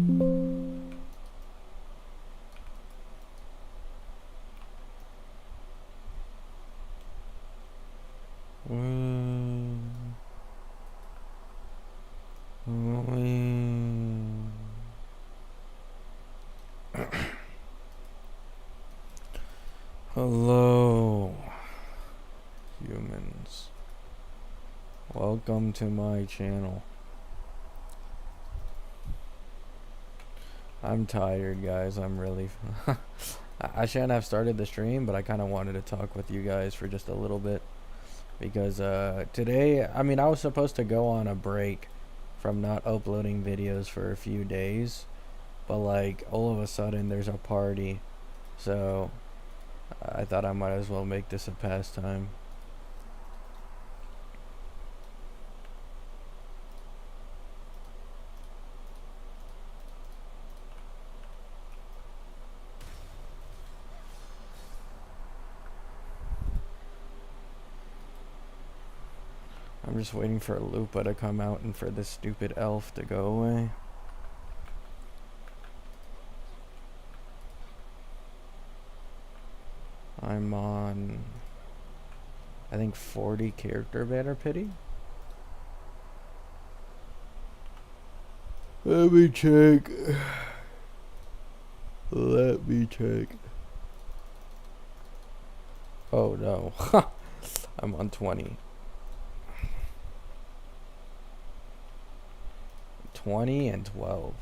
Hello, humans. Welcome to my channel. I'm tired, guys. I'm really... I shouldn't have started the stream, but I kind of wanted to talk with you guys for just a little bit. Because today, I mean, I was supposed to go on a break from not uploading videos for a few days. But, like, all of a sudden, there's a party. So, I thought I might as well make this a pastime. I'm just waiting for Lupa to come out and for this stupid elf to go away. I'm on, I think, 40 character banner pity. Let me check. Let me check. Oh no. I'm on 20. 20 and 12.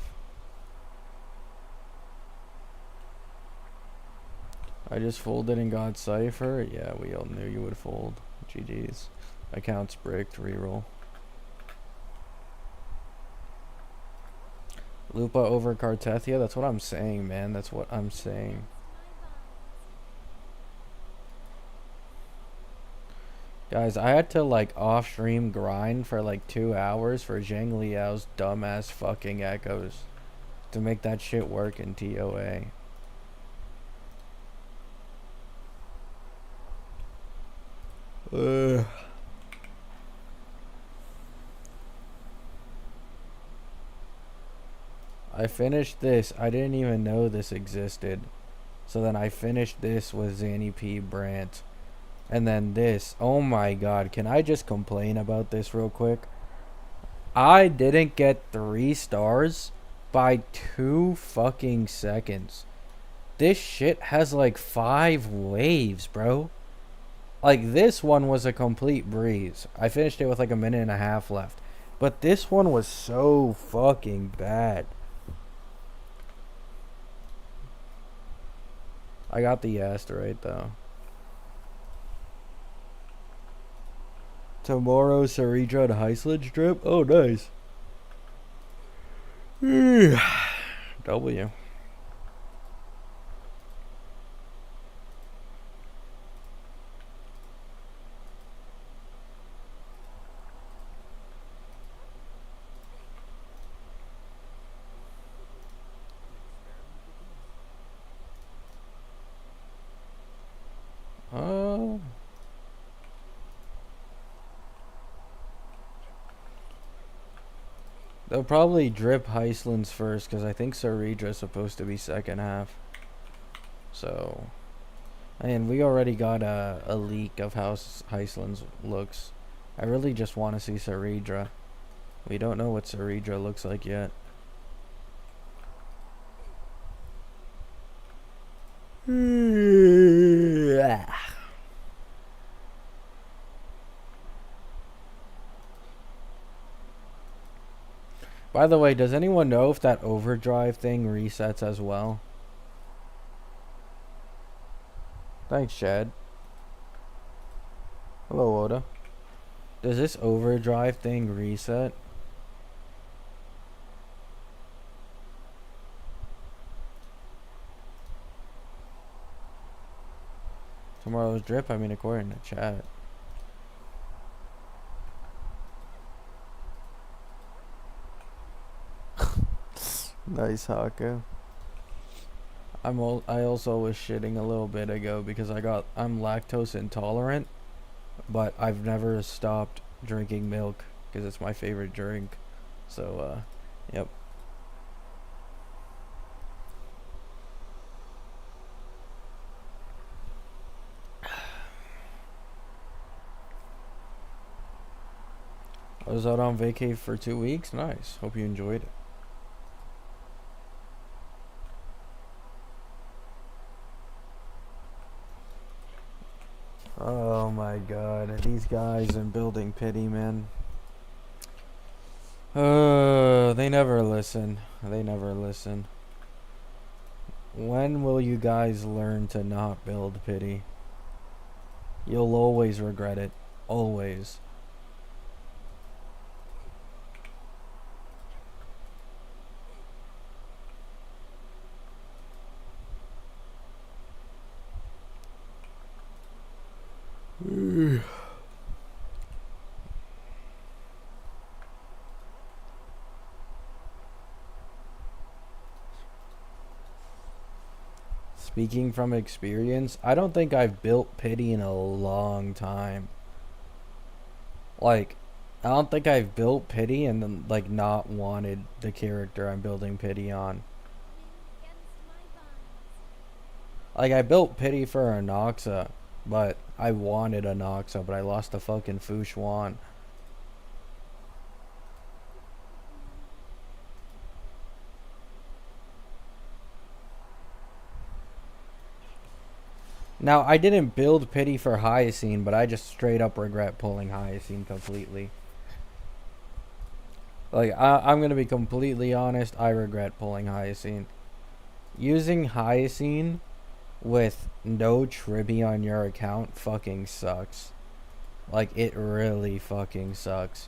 I just folded and got Cypher. Yeah, we all knew you would fold. GG's. Accounts bricked. Reroll. Lupa over Cartethia. That's what I'm saying, man. That's what I'm saying. Guys, I had to like off stream grind for like 2 hours for Zhang Liao's dumbass fucking echoes to make that shit work in TOA. I finished this. I didn't even know this existed. So then I finished this with Zanny P. Brandt. And then this. Oh my god. Can I just complain about this real quick? I didn't get 3 stars by 2 fucking seconds. This shit has like 5 waves, bro. Like, this one was a complete breeze. I finished it with like a minute and a half left. But this one was so fucking bad. I got the asteroid though. Tomorrow, Saridra and Heisledge drip? Oh, nice. W. They'll probably drip Heislands first, because I think Saridra is supposed to be second half. So, and we already got a leak of how Heislands looks. I really just want to see Saridra. We don't know what Saridra looks like yet. By the way, does anyone know if that overdrive thing resets as well? Thanks, Chad. Hello, Oda. Does this overdrive thing reset? Tomorrow's drip? I mean, according to chat. Nice, Haku. I also was shitting a little bit ago because I'm lactose intolerant, but I've never stopped drinking milk because it's my favorite drink. So, yep. I was out on vacay for 2 weeks. Nice. Hope you enjoyed it. Oh my god. These guys in building pity, man. They never listen. They never listen. When will you guys learn to not build pity? You'll always regret it. Always. Speaking from experience, I don't think I've built pity in a long time. Like, I don't think I've built pity and then, like, not wanted the character I'm building pity on. Like, I built pity for Anoxa, but I wanted Anoxa, but I lost to fucking Fushwan. Now, I didn't build pity for Hyacine, but I just straight up regret pulling Hyacine completely. Like, I'm gonna be completely honest, I regret pulling Hyacine. Using Hyacine with no Tribby on your account fucking sucks. Like, it really fucking sucks.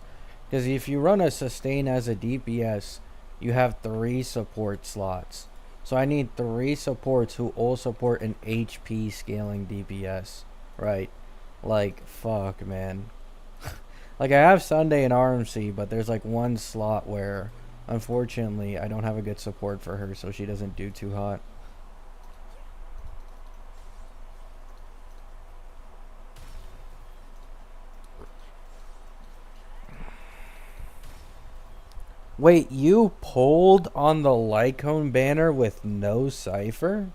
Because if you run a sustain as a DPS, you have 3 support slots. So I need 3 supports who all support an HP scaling DPS. Right? Like, fuck, man. Like, I have Sunday and RMC, but there's like one slot where, unfortunately, I don't have a good support for her, so she doesn't do too hot. Wait, you pulled on the Lycone banner with no cipher?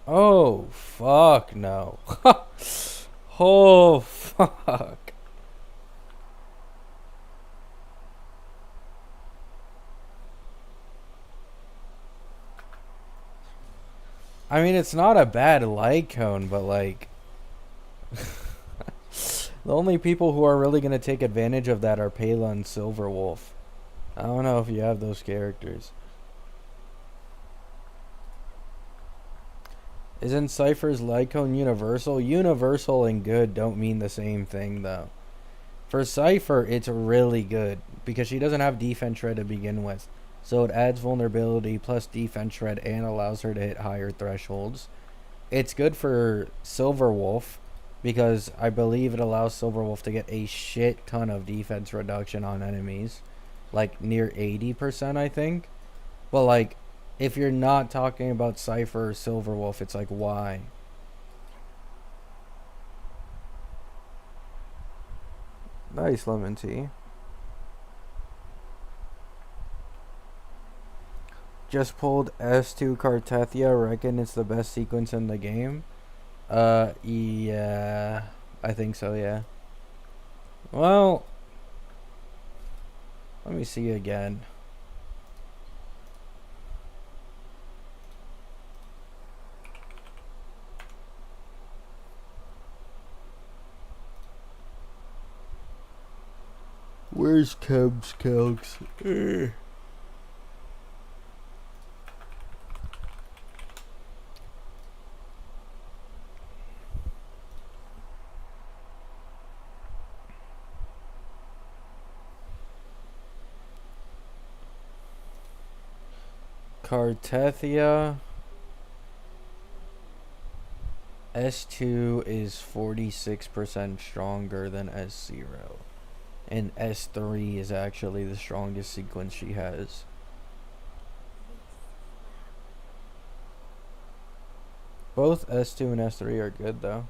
Oh, fuck no. Oh, fuck. I mean, it's not a bad Lycone, but like... the only people who are really going to take advantage of that are Pela and Silverwolf. I don't know if you have those characters. Isn't Cypher's Lycone universal? Universal and good don't mean the same thing, though. For Cypher, it's really good because she doesn't have defense shred to begin with. So it adds vulnerability plus defense shred and allows her to hit higher thresholds. It's good for Silverwolf because I believe it allows Silverwolf to get a shit ton of defense reduction on enemies. Like near 80%, I think. But like, if you're not talking about Cypher or Silverwolf, it's like, why? Nice lemon tea. Just pulled S2 Cartethia. Reckon it's the best sequence in the game. Yeah. I think so, yeah. Well, let me see again. Where's Keb's Calcs? Cartethia. S2 is 46% stronger than S0. And S3 is actually the strongest sequence she has. Both S2 and S3 are good though.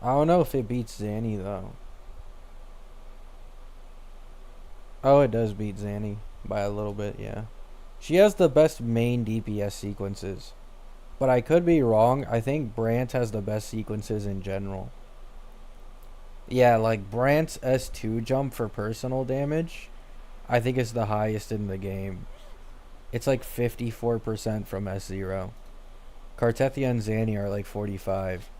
I don't know if it beats Zanny though. Oh, it does beat Zanny by a little bit, yeah. She has the best main DPS sequences. But I could be wrong. I think Brant has the best sequences in general. Yeah, like Brant's S2 jump for personal damage, I think is the highest in the game. It's like 54% from S0. Kartethia and Zanny are like 45.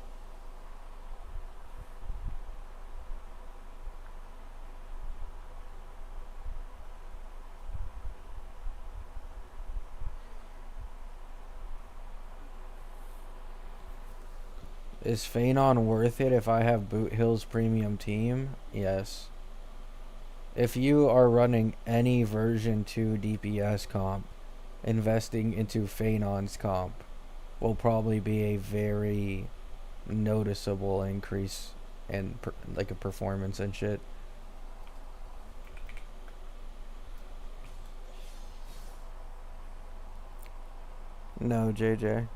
Is Phanon worth it if I have Boot Hill's premium team? Yes. If you are running any version 2 DPS comp, investing into Phanon's comp will probably be a very noticeable increase in like a performance and shit. No, JJ.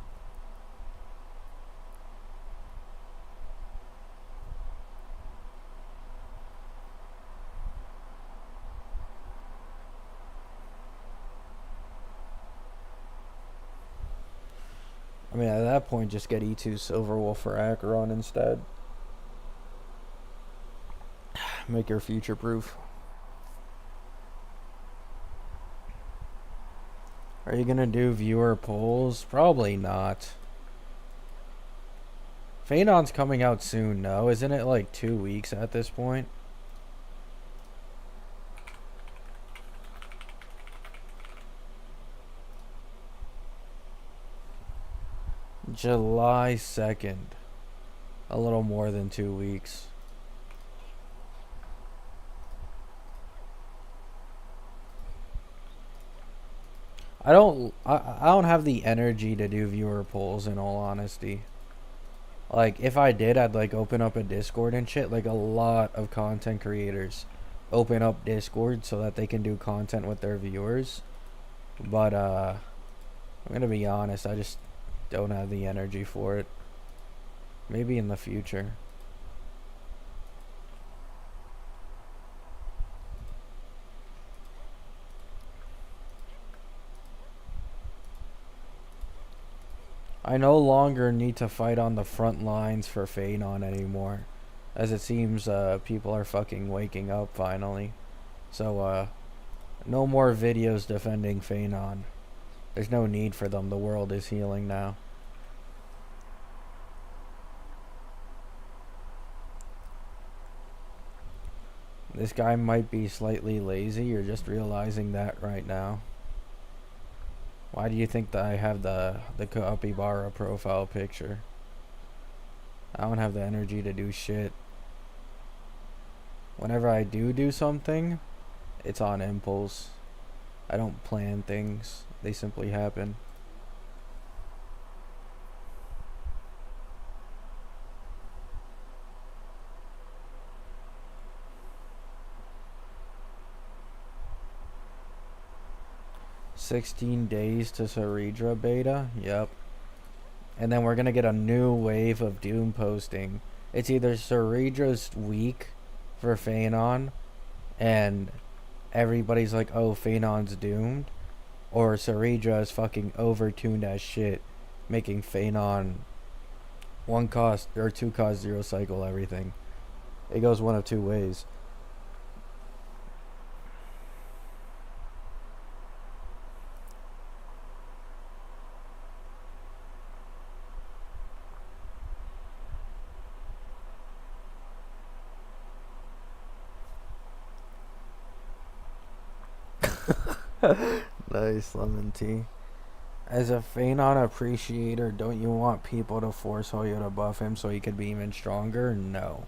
I mean, at that point, just get E2 Silverwolf for Acheron instead. Make her future proof. Are you gonna do viewer polls? Probably not. Phanon's coming out soon, no? Isn't it like 2 weeks at this point? July 2nd. A little more than 2 weeks. I don't have the energy to do viewer polls in all honesty. Like if I did, I'd like open up a Discord and shit. Like a lot of content creators open up Discord so that they can do content with their viewers. But I'm gonna be honest, I just don't have the energy for it. Maybe in the future. I no longer need to fight on the front lines for Phanon anymore. As it seems people are fucking waking up finally. So no more videos defending Phanon. There's no need for them. The world is healing now. This guy might be slightly lazy. You're just realizing that right now. Why do you think that I have the Capybara profile picture? I don't have the energy to do shit. Whenever I do something, it's on impulse. I don't plan things. They simply happen. $16 to Saridra beta? Yep. And then we're gonna get a new wave of Doom posting. It's either Saridra's weak for Phanon and everybody's like, oh, Phanon's doomed, or Saridra is fucking overtuned as shit, making Phanon 1 cost or 2 cost 0 cycle everything. It goes one of two ways. Nice lemon tea. As a Phanon appreciator, don't you want people to force Hoyo to buff him so he could be even stronger? No.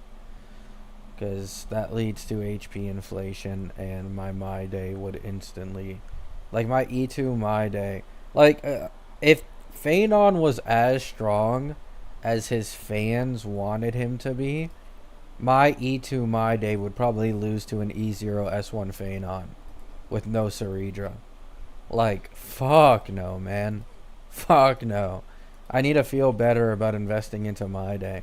Because that leads to HP inflation, and my day would instantly. Like, my E2 my day. Like, if Phanon was as strong as his fans wanted him to be, my E2 my day would probably lose to an E0 S1 Phanon with no Saridra. Like, fuck no, man. Fuck no. I need to feel better about investing into my day.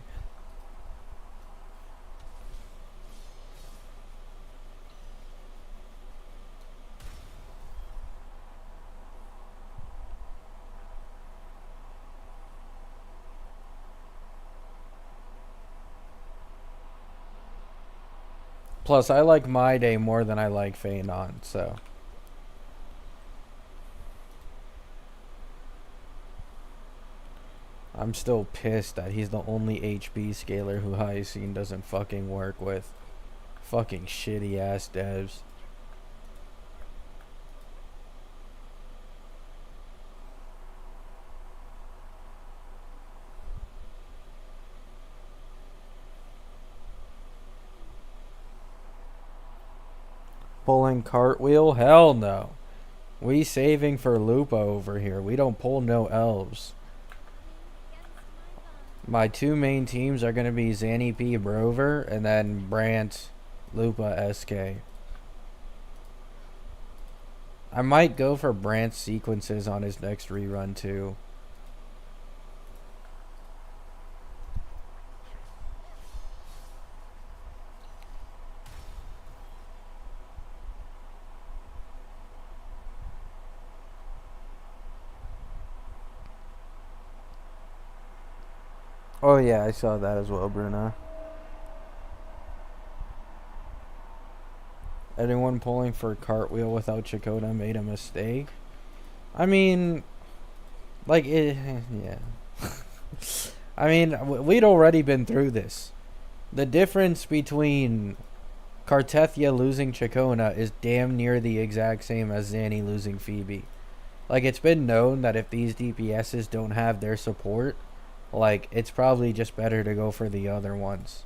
Plus, I like My Day more than I like Phanon, so. I'm still pissed that he's the only HB scaler who Hyacine doesn't fucking work with. Fucking shitty ass devs. Pulling cartwheel? Hell no. We saving for Lupa over here. We don't pull no elves. My two main teams are going to be Zanny P. Brover and then Brant Lupa SK. I might go for Brant's sequences on his next rerun too. Oh yeah, I saw that as well, Bruno. Anyone pulling for cartwheel without Chakota made a mistake. I mean, like yeah. I mean, we'd already been through this. The difference between Cartethia losing Chacona is damn near the exact same as Zanny losing Phoebe. Like, it's been known that if these DPSs don't have their support, like, it's probably just better to go for the other ones.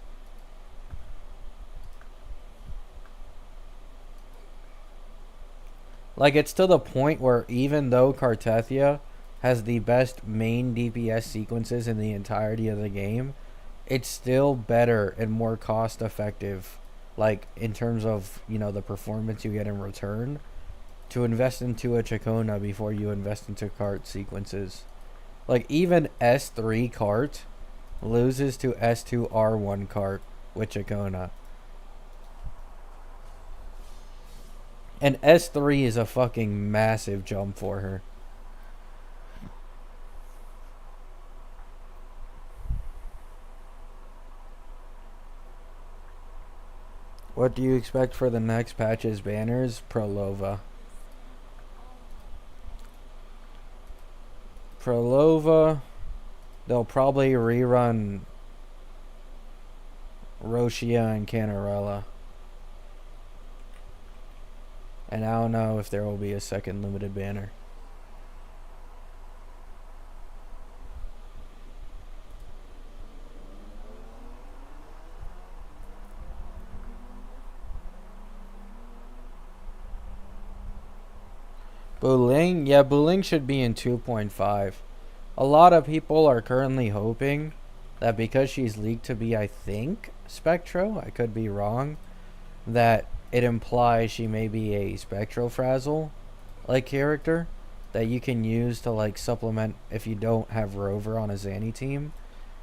Like, it's to the point where even though Cartethia has the best main DPS sequences in the entirety of the game, it's still better and more cost effective, like, in terms of, you know, the performance you get in return, to invest into a Chacona before you invest into cart sequences. Like, even S3 cart loses to S2 R1 cart with Chacona. And S3 is a fucking massive jump for her. What do you expect for the next patch's banners? Prolova. Prolova. They'll probably rerun Roshia and Canarella. And I don't know if there will be a second limited banner. Buling? Yeah, Buling should be in 2.5. A lot of people are currently hoping that because she's leaked to be, I think, Spectro, I could be wrong, that it implies she may be a Spectrofrazzle like character that you can use to like supplement if you don't have Rover on a Zanny team.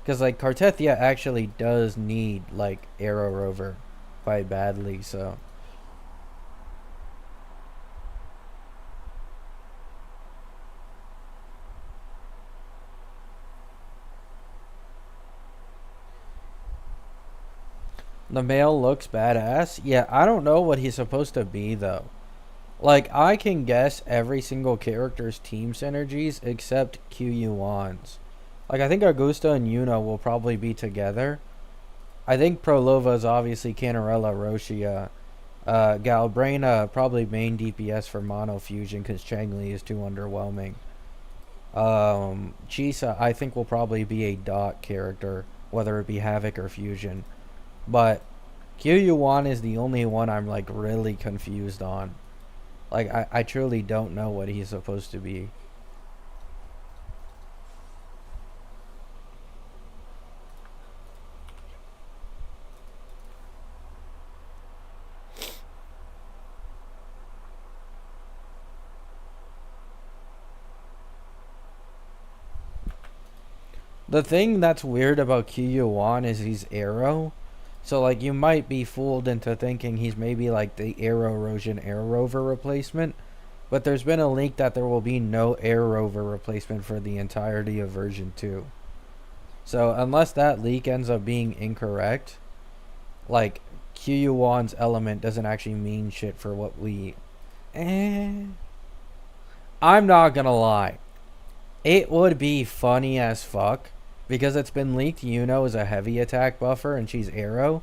Because like Cartethia actually does need like Arrow Rover quite badly, so. The male looks badass. Yeah, I don't know what he's supposed to be though. Like, I can guess every single character's team synergies except QU1's. Like, I think Augusta and Yuna will probably be together. I think Prolova is obviously Canarella, Roshia. Galbraina, probably main DPS for Mono Fusion because Changli is too underwhelming. Chisa, I think will probably be a dot character, whether it be Havoc or Fusion. But QU1 is the only one I'm like really confused on. Like, I truly don't know what he's supposed to be. The thing that's weird about QU1 is he's Arrow. So, like, you might be fooled into thinking he's maybe like the Arrow Erosion Air Rover replacement. But there's been a leak that there will be no Air Rover replacement for the entirety of version 2. So, unless that leak ends up being incorrect, like, QU1's element doesn't actually mean shit for what we. Eh. I'm not gonna lie. It would be funny as fuck because it's been leaked Yuno is a heavy attack buffer and she's arrow.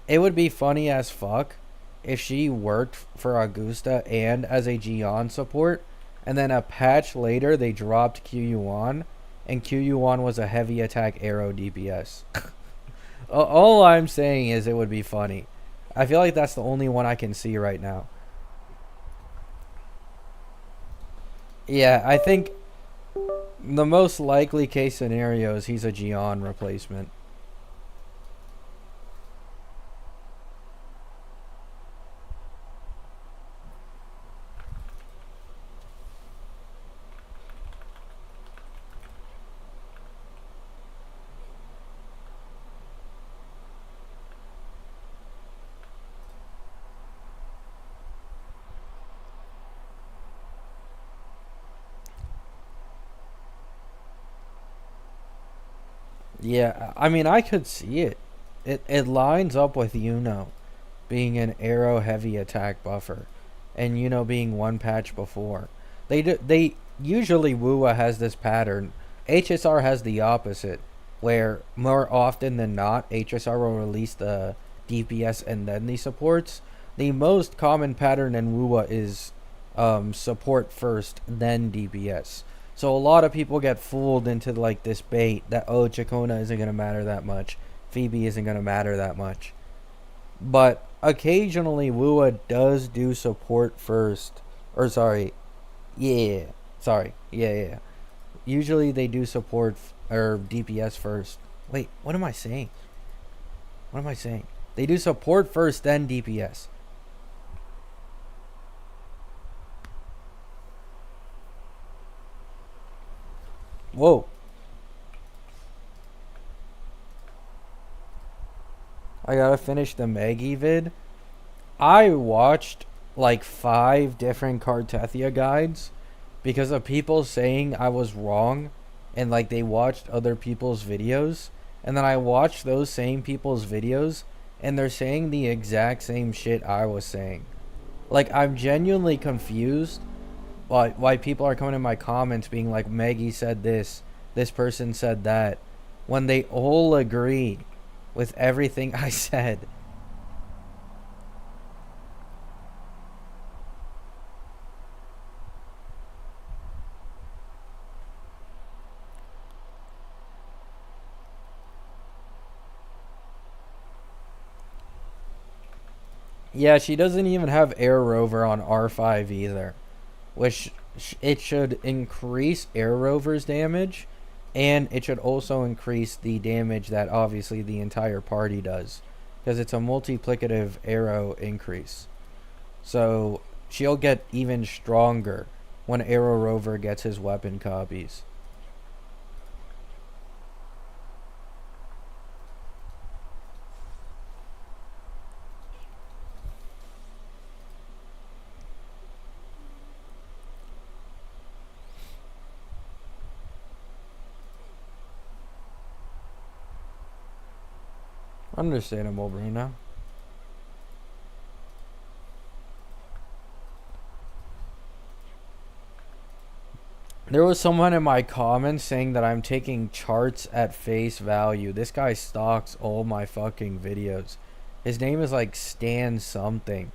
It would be funny as fuck if she worked for Augusta and as a Gion support, and then a patch later they dropped QU1, and QU1 was a heavy attack arrow DPS. All I'm saying is it would be funny. I feel like that's the only one I can see right now. Yeah, I think the most likely case scenario is he's a Gion replacement. Yeah, I mean, I could see it. It lines up with Yuno being an arrow heavy attack buffer, and Yuno being one patch before. They usually Wua has this pattern. HSR has the opposite, where more often than not HSR will release the DPS and then the supports. The most common pattern in Wua is support first, then DPS. So a lot of people get fooled into like this bait that Chacona isn't gonna matter that much, Phoebe isn't gonna matter that much. But occasionally Wua does do support first. Or sorry. Yeah. Sorry. Yeah. Usually they do support or DPS first. Wait, what am I saying? What am I saying? They do support first, then DPS. Whoa. I gotta finish the Maggie vid. I watched like 5 different Cartethia guides because of people saying I was wrong, and like they watched other people's videos, and then I watched those same people's videos and they're saying the exact same shit I was saying. Like, I'm genuinely confused why people are coming in my comments being like, Maggie said this person said that, when they all agree with everything I said. Yeah, she doesn't even have Air Rover on R5 either, which it should increase Air Rover's damage, and it should also increase the damage that obviously the entire party does, because it's a multiplicative arrow increase. So she'll get even stronger when Arrow Rover gets his weapon copies. Understandable, Bruno. There was someone in my comments saying that I'm taking charts at face value. This guy stalks all my fucking videos. His name is like Stan something.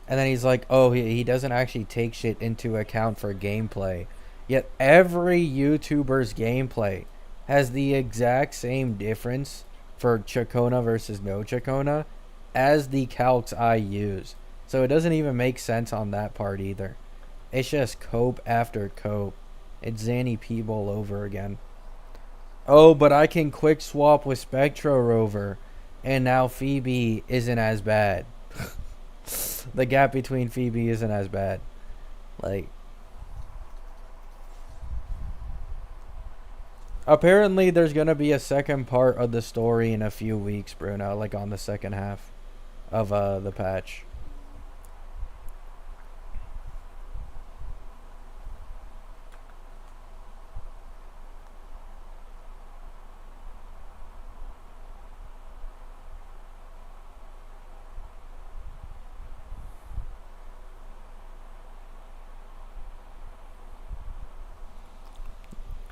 And then he's like, oh, he doesn't actually take shit into account for gameplay. Yet every YouTuber's gameplay has the exact same difference for Chacona versus no Chacona as the calcs I use. So it doesn't even make sense on that part either. It's just cope after cope. It's Zanny Peeble over again. Oh, but I can quick swap with Spectro Rover, and now Phoebe isn't as bad. The gap between Phoebe isn't as bad. Like, apparently there's gonna be a second part of the story in a few weeks, Bruno. Like on the second half of the patch.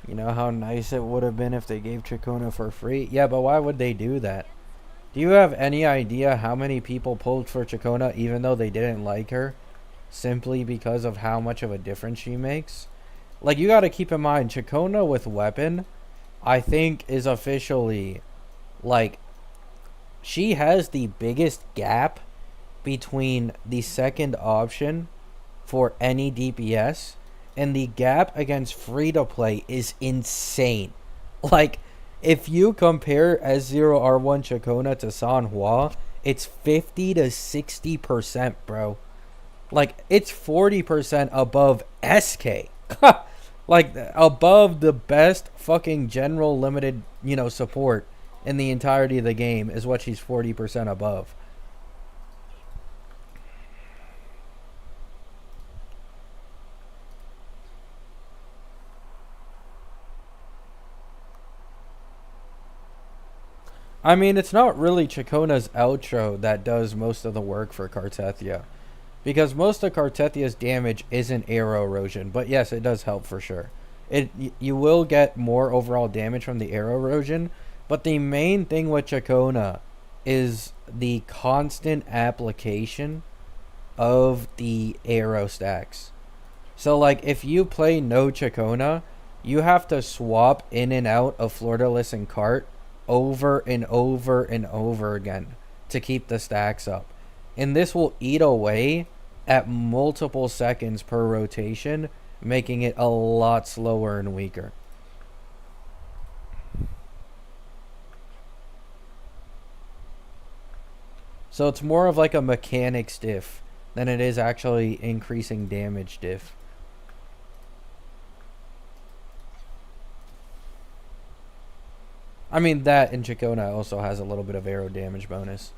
You know how nice it would have been if they gave Chacona for free? Yeah, but why would they do that? Do you have any idea how many people pulled for Chacona even though they didn't like her? Simply because of how much of a difference she makes? Like, you gotta keep in mind, Chacona with weapon, I think, is officially, like, she has the biggest gap between the second option for any DPS, and the gap against free to play is insane. Like, if you compare S0R1 Chacona to Sanhua, it's 50 to 60%, bro. Like, it's 40% above SK. Like, above the best fucking general limited, support in the entirety of the game is what she's 40% above. I mean, it's not really Chacona's outro that does most of the work for Kartethia. Because most of Kartethia's damage isn't arrow erosion, but yes, it does help for sure. You will get more overall damage from the arrow erosion, but the main thing with Chacona is the constant application of the arrow stacks. So like if you play no Chacona, you have to swap in and out of Floridalist and Cart over and over and over again to keep the stacks up. And this will eat away at multiple seconds per rotation, making it a lot slower and weaker. So it's more of like a mechanics diff than it is actually increasing damage diff. I mean, that in Chacona also has a little bit of arrow damage bonus.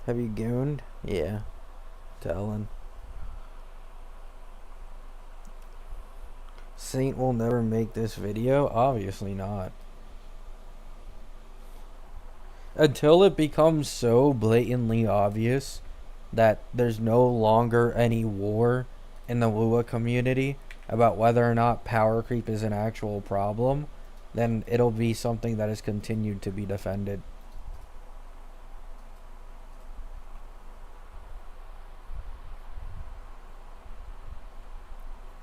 Have you gooned? Yeah. Telling. Saint will never make this video? Obviously not. Until it becomes so blatantly obvious that there's no longer any war in the Lua community about whether or not power creep is an actual problem, then it'll be something that is continued to be defended.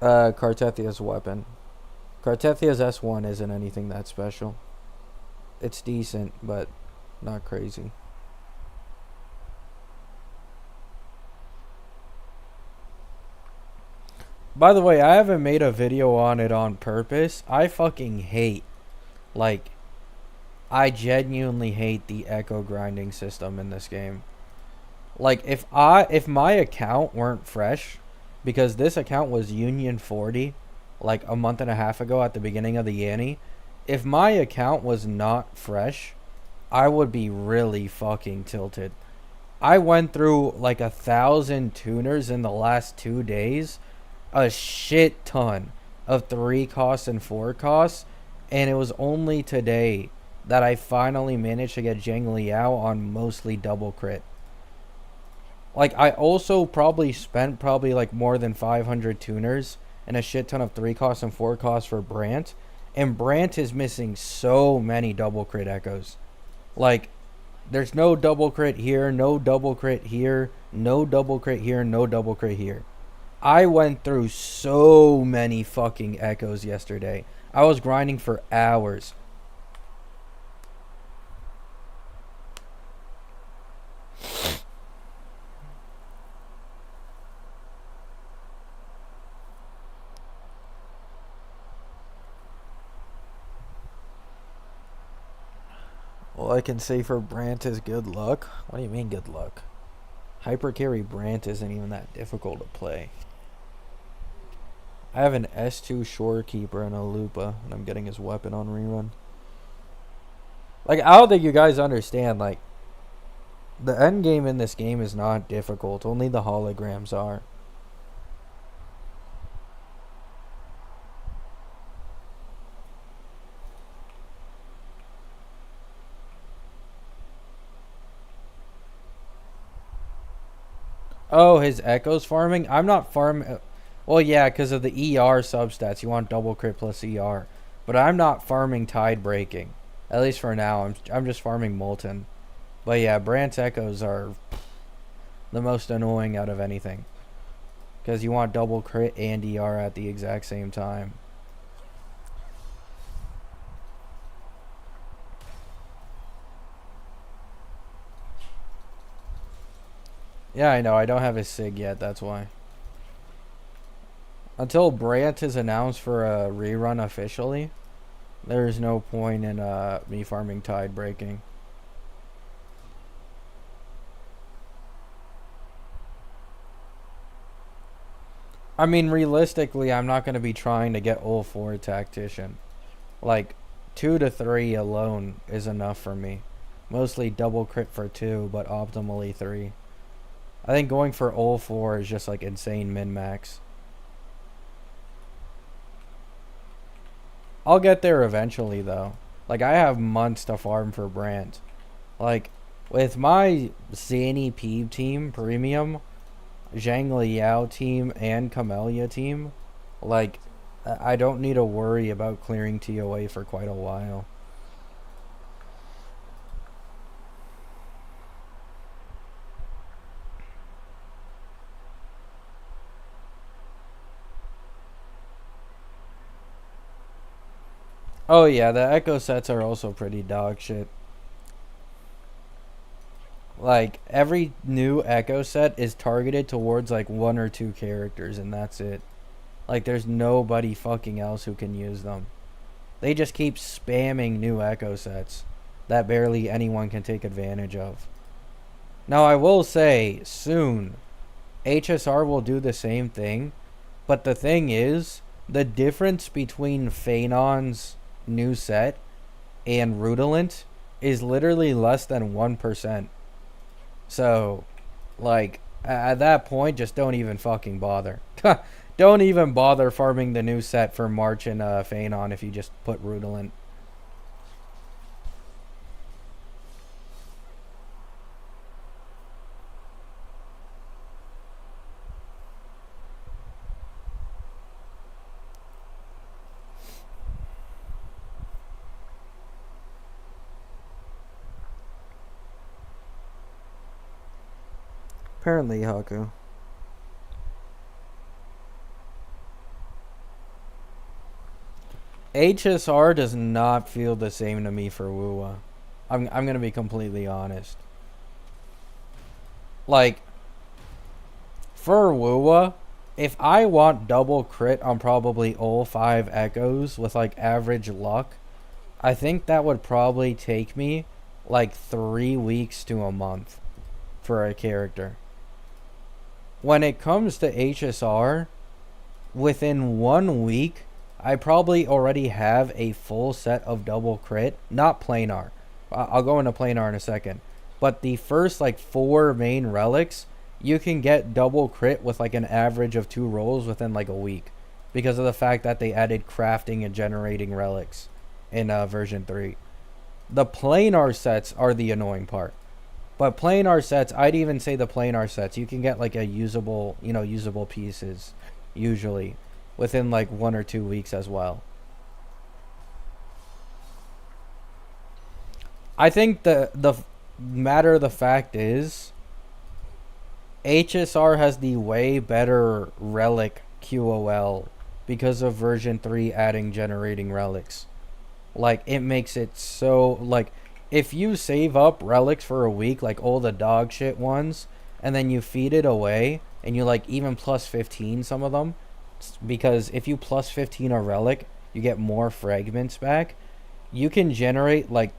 Kartethia's weapon. Kartethia's S1 isn't anything that special. It's decent, but not crazy. By the way, I haven't made a video on it on purpose. I fucking hate, like, I genuinely hate the echo grinding system in this game. Like, if my account weren't fresh, because this account was Union 40, like a month and a half ago at the beginning of the Yanny, if my account was not fresh, I would be really fucking tilted. I went through like 1,000 tuners in the last 2 days, a shit ton of 3 costs and 4 costs, and it was only today that I finally managed to get Zheng Liao on mostly double crit. Like, I also probably spent like more than 500 tuners and a shit ton of 3 costs and 4 costs for Brant, and Brant is missing so many double crit echoes. Like, there's no double crit here, no double crit here, no double crit here, no double crit here. I went through so many fucking echoes yesterday. I was grinding for hours. All I can say for Brant is good luck. What do you mean good luck? Hypercarry Brant isn't even that difficult to play. I have an S2 Shorekeeper and a Lupa, and I'm getting his weapon on rerun. Like, I don't think you guys understand. Like, the end game in this game is not difficult. Only the holograms are. Oh, his Echo's farming? I'm not farming. Well, yeah, because of the ER substats. You want double crit plus ER. But I'm not farming Tide Breaking. At least for now. I'm just farming Molten. But yeah, Brant's Echoes are the most annoying out of anything. Because you want double crit and ER at the exact same time. Yeah, I know. I don't have his SIG yet. That's why. Until Brant is announced for a rerun officially, there's no point in me farming Tide Breaking. I mean, realistically, I'm not going to be trying to get all 4 Tactician. Like, 2 to 3 alone is enough for me. Mostly double crit for 2, but optimally 3. I think going for all 4 is just like insane min-max. I'll get there eventually, though. Like, I have months to farm for Brant. Like, with my Zanny Peeb team, Premium, Zhang Liao team, and Camellia team, like, I don't need to worry about clearing TOA for quite a while. Oh yeah, the Echo sets are also pretty dog shit. Like, every new Echo set is targeted towards like 1 or 2 characters, and that's it. Like, there's nobody fucking else who can use them. They just keep spamming new Echo sets that barely anyone can take advantage of. Now, I will say, soon, HSR will do the same thing, but the thing is, the difference between Phenon's new set and Rudolent is literally less than 1%. So, like, at that point, just don't even fucking bother. Don't even bother farming the new set for March and Phenon if you just put Rudolent. Apparently, Haku. HSR does not feel the same to me for Wuwa. I'm gonna be completely honest. Like, for Wuwa, if I want double crit on probably all 5 Echoes with like average luck, I think that would probably take me like 3 weeks to a month for a character. When it comes to HSR, within 1 week, I probably already have a full set of double crit. Not planar. I'll go into planar in a second. But the first like 4 main relics, you can get double crit with like an average of 2 rolls within like a week. Because of the fact that they added crafting and generating relics in version 3. The planar sets are the annoying part. But planar sets, I'd even say the planar sets, you can get like a usable, usable pieces usually within like 1 or 2 weeks as well. I think the matter of the fact is HSR has the way better relic QOL because of version 3 adding generating relics. Like, it makes it so, like, if you save up relics for a week, like all the dog shit ones, and then you feed it away, and you like even plus 15 some of them, because if you plus 15 a relic, you get more fragments back. You can generate like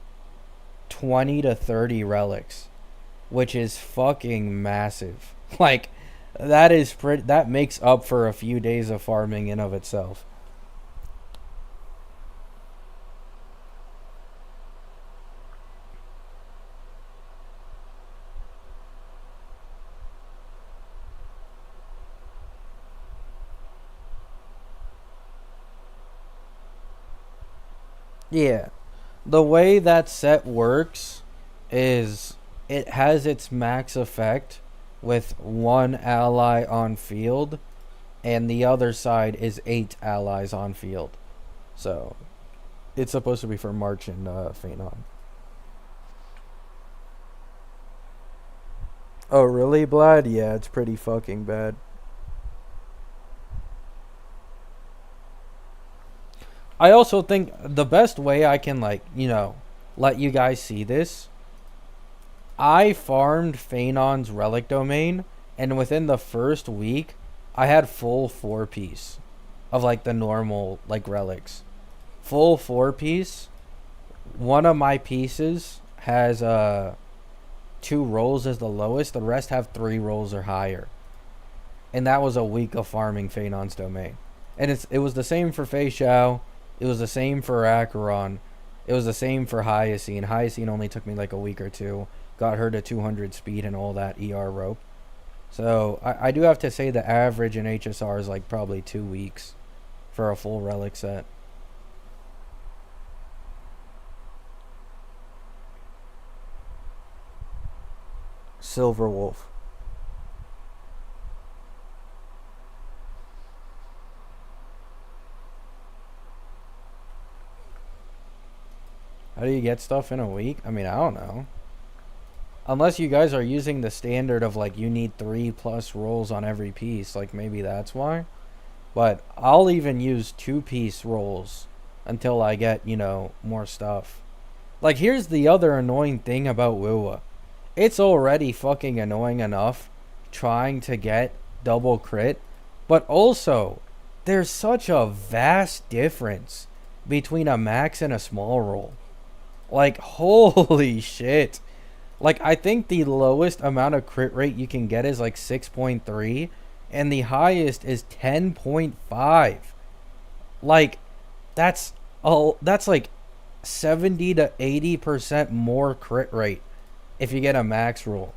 20 to 30 relics, which is fucking massive. Like, that makes up for a few days of farming in of itself. Yeah. The way that set works is it has its max effect with one ally on field, and the other side is 8 allies on field. So it's supposed to be for March and Phenon. Oh, really, Blad? Yeah, it's pretty fucking bad. I also think the best way I can, like, let you guys see this, I farmed Phenon's relic domain, and within the first week, I had full 4 piece of, like, the normal, like, relics. Full 4 piece. One of my pieces has 2 rolls as the lowest. The rest have 3 rolls or higher. And that was a week of farming Phenon's domain. And it was the same for Fei Xiao. It was the same for Acheron. It was the same for Hyacine. Hyacine only took me like a week or two. Got her to 200 speed and all that ER rope. So I do have to say the average in HSR is like probably 2 weeks for a full relic set. Silver Wolf. How do you get stuff in a week? I mean, I don't know. Unless you guys are using the standard of like you need 3+ rolls on every piece, like maybe that's why. But I'll even use 2 piece rolls until I get, more stuff. Like here's the other annoying thing about Wua. It's already fucking annoying enough trying to get double crit, but also there's such a vast difference between a max and a small roll. Like holy shit. Like I think the lowest amount of crit rate you can get is like 6.3 and the highest is 10.5. Like that's like 70 to 80% more crit rate if you get a max roll.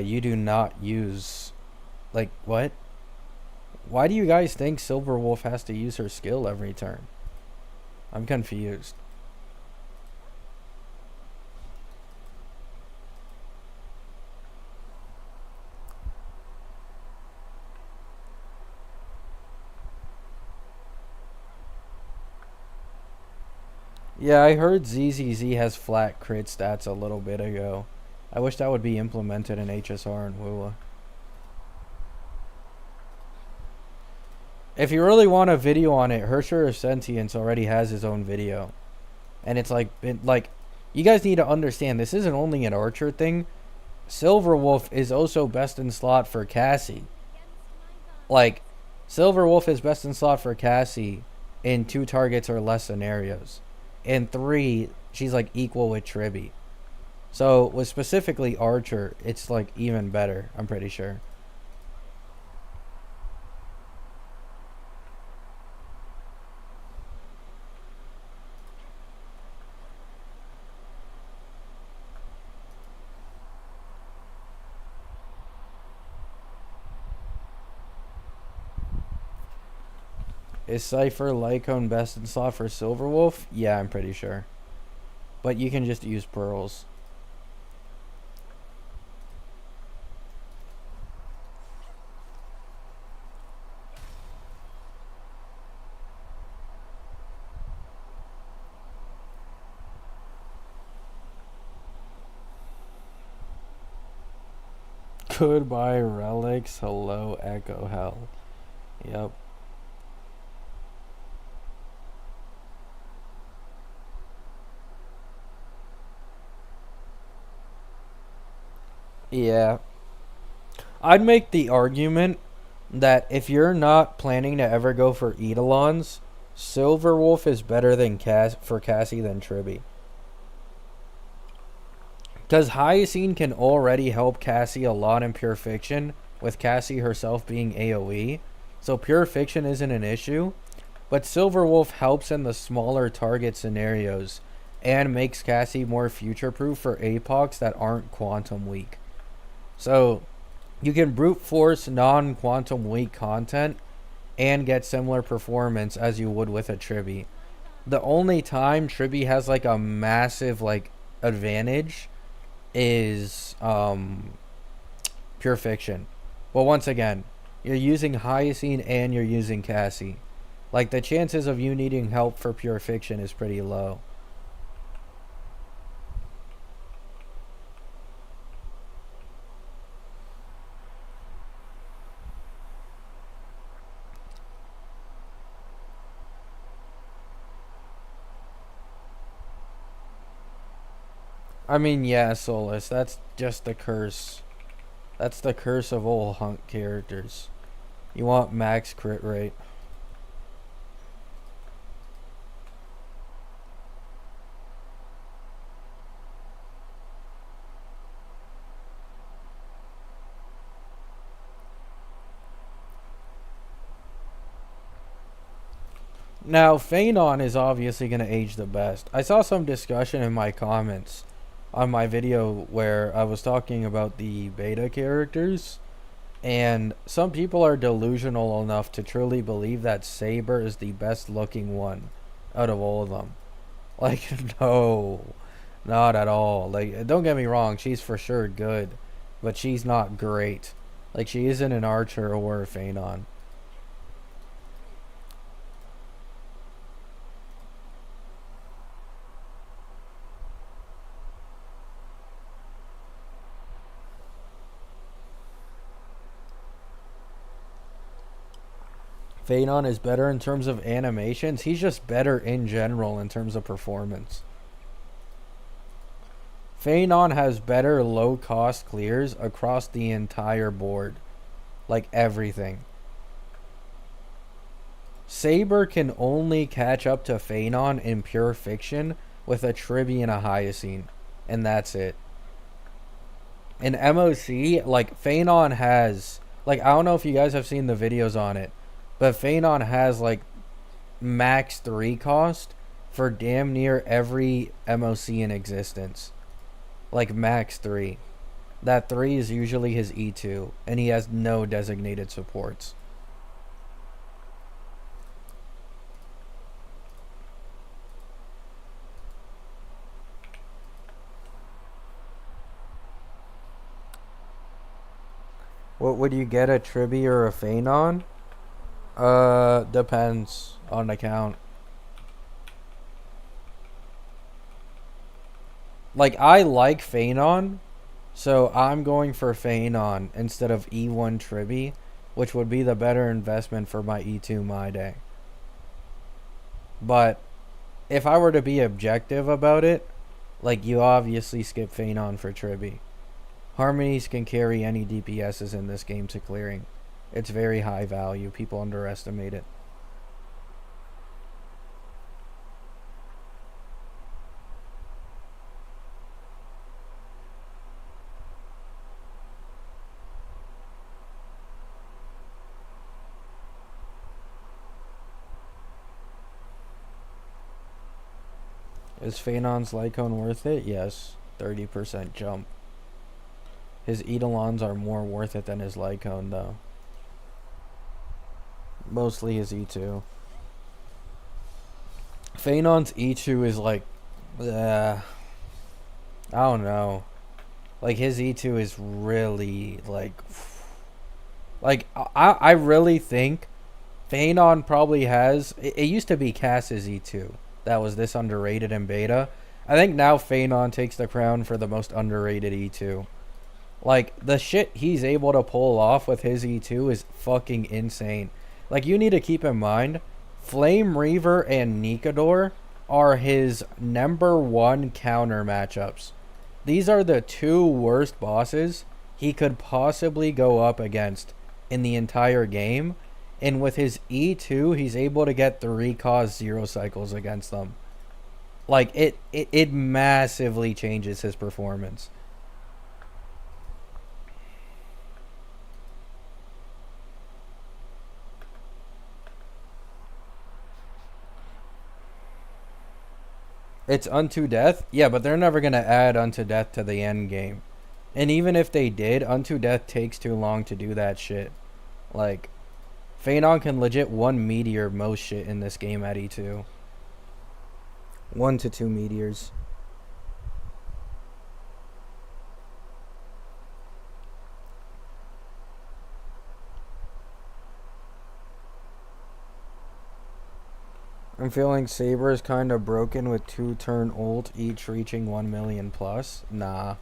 You do not use, like, what? Why do you guys think Silver Wolf has to use her skill every turn? I'm confused. Yeah, I heard ZZZ has flat crit stats a little bit ago. I wish that would be implemented in HSR and WUA. If you really want a video on it, Hersher of Sentience already has his own video. And it's like, you guys need to understand, this isn't only an Archer thing. Silver Wolf is also best in slot for Cassie. Like, Silver Wolf is best in slot for Cassie in 2 targets or less scenarios. In 3, she's like equal with Tribby. So with specifically Archer, it's like even better, I'm pretty sure. Is Cypher Lycone best in slot for Silver Wolf? Yeah, I'm pretty sure. But you can just use pearls. Goodbye relics. Hello Echo Hell. Yep. Yeah. I'd make the argument that if you're not planning to ever go for Eidolons, Silver Wolf is better than for Cassie than Tribby. Because Hyacine can already help Cassie a lot in Pure Fiction, with Cassie herself being AoE. So Pure Fiction isn't an issue. But Silverwolf helps in the smaller target scenarios and makes Cassie more future proof for APOCs that aren't quantum weak. So you can brute force non quantum weak content and get similar performance as you would with a Tribby. The only time Tribby has like a massive like advantage is Pure Fiction. Well, once again, you're using Hyacine and you're using Cassie. Like, the chances of you needing help for Pure Fiction is pretty low. I mean, yeah, Solus, that's just the curse. That's the curse of old hunk characters. You want max crit rate. Now, Phanon is obviously going to age the best. I saw some discussion in my comments on my video where I was talking about the beta characters, and some people are delusional enough to truly believe that Saber is the best looking one out of all of them. Like, no, not at all. Like, don't get me wrong, she's for sure good, but she's not great. Like, she isn't an Archer or a Phanon. Phanon is better in terms of animations. He's just better in general in terms of performance. Phanon has better low cost clears across the entire board. Like everything. Saber can only catch up to Phanon in Pure Fiction with a Tribby and a Hyacine. And that's it. In MOC, like Phanon has, like, I don't know if you guys have seen the videos on it, but Phanon has like max 3 cost for damn near every MOC in existence. Like max 3. That 3 is usually his E2, and he has no designated supports. What would you get, a Tribby or a Phanon? Depends on account. Like, I like Phanon, so I'm going for Phanon instead of E1 Tribby, which would be the better investment for my E2 my day. But if I were to be objective about it, like, you obviously skip Phanon for Tribby. Harmonies can carry any DPSs in this game to clearing. It's very high value. People underestimate it. Is Phanon's Lycone worth it? Yes. 30% jump. His Eidolons are more worth it than his Lycone, though. Mostly his E2. Phanon's E2 is like, I don't know. Like, his E2 is really like I really think Phanon probably has. It used to be Cass's E2 that was this underrated in beta. I think now Phanon takes the crown for the most underrated E2. Like, the shit he's able to pull off with his E2 is fucking insane. Like, you need to keep in mind, Flame Reaver and Nikador are his number one counter matchups. These are the two worst bosses he could possibly go up against in the entire game. And with his E2, he's able to get 3 cause 0 cycles against them. Like, it massively changes his performance. It's unto death? Yeah, but they're never gonna add unto death to the end game. And even if they did, unto death takes too long to do that shit. Like, Phanon can legit one meteor most shit in this game at E2. 1 to 2 meteors. I'm feeling Saber is kind of broken with 2 turn ult, each reaching 1 million plus. Nah.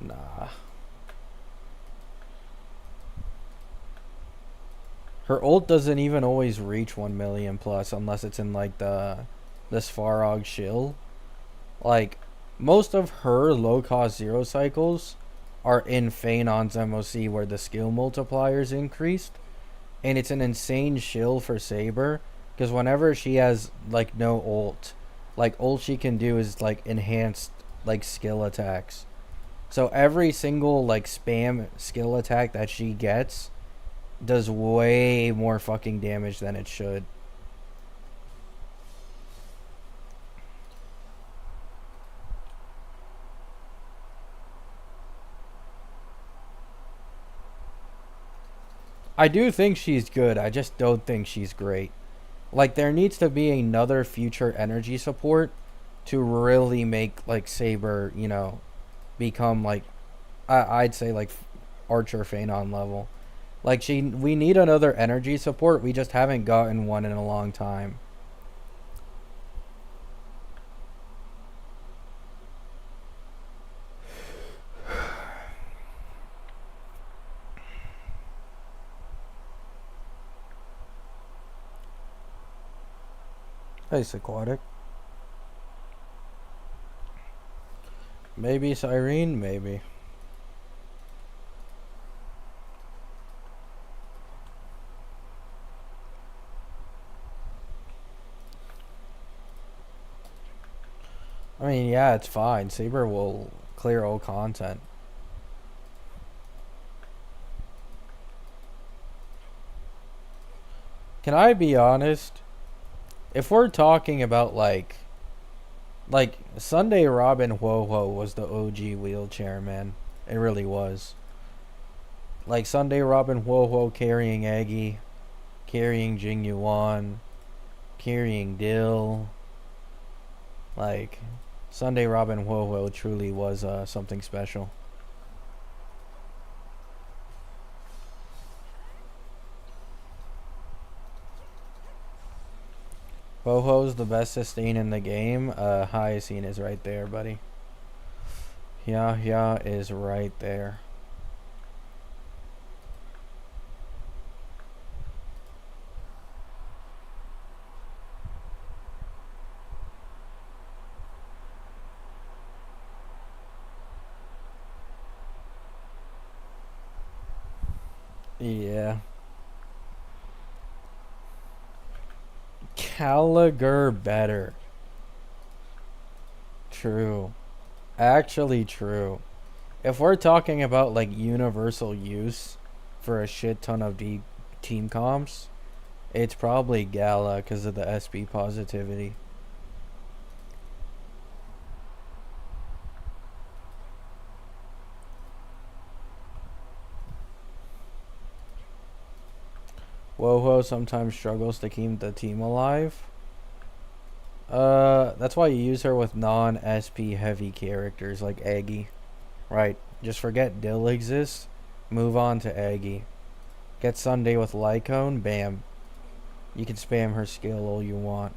Nah. Her ult doesn't even always reach 1 million plus unless it's in like the Svarog shill. Like, most of her low cost zero cycles are in Phanon's MOC where the skill multiplier is increased. And it's an insane shill for Saber because whenever she has like no ult, like ult she can do is like enhanced like skill attacks. So every single like spam skill attack that she gets does way more fucking damage than it should. I do think she's good. I just don't think she's great. Like there needs to be another future energy support to really make like Saber, become like I'd say like Archer Phanon level. Like we need another energy support. We just haven't gotten one in a long time. Hey, Aquatic. Maybe Cyrene, maybe. I mean, yeah, it's fine. Saber will clear all content. Can I be honest? If we're talking about like Sunday Robin Woho was the OG wheelchair, man. It really was. Like Sunday Robin Woho carrying Aggie, carrying Jing Yuan, carrying Dill. Like Sunday Robin Woho truly was something special. Woho's the best sustain in the game. Hyacine is right there, buddy. Yeah, is right there. Yeah. Gallagher better. True. Actually true. If we're talking about like universal use for a shit ton of team comps, it's probably Gala because of the SB positivity. Woho sometimes struggles to keep the team alive. That's why you use her with non-SP heavy characters like Aggie. Right. Just forget Dill exists. Move on to Aggie. Get Sunday with Lycone. Bam. You can spam her skill all you want.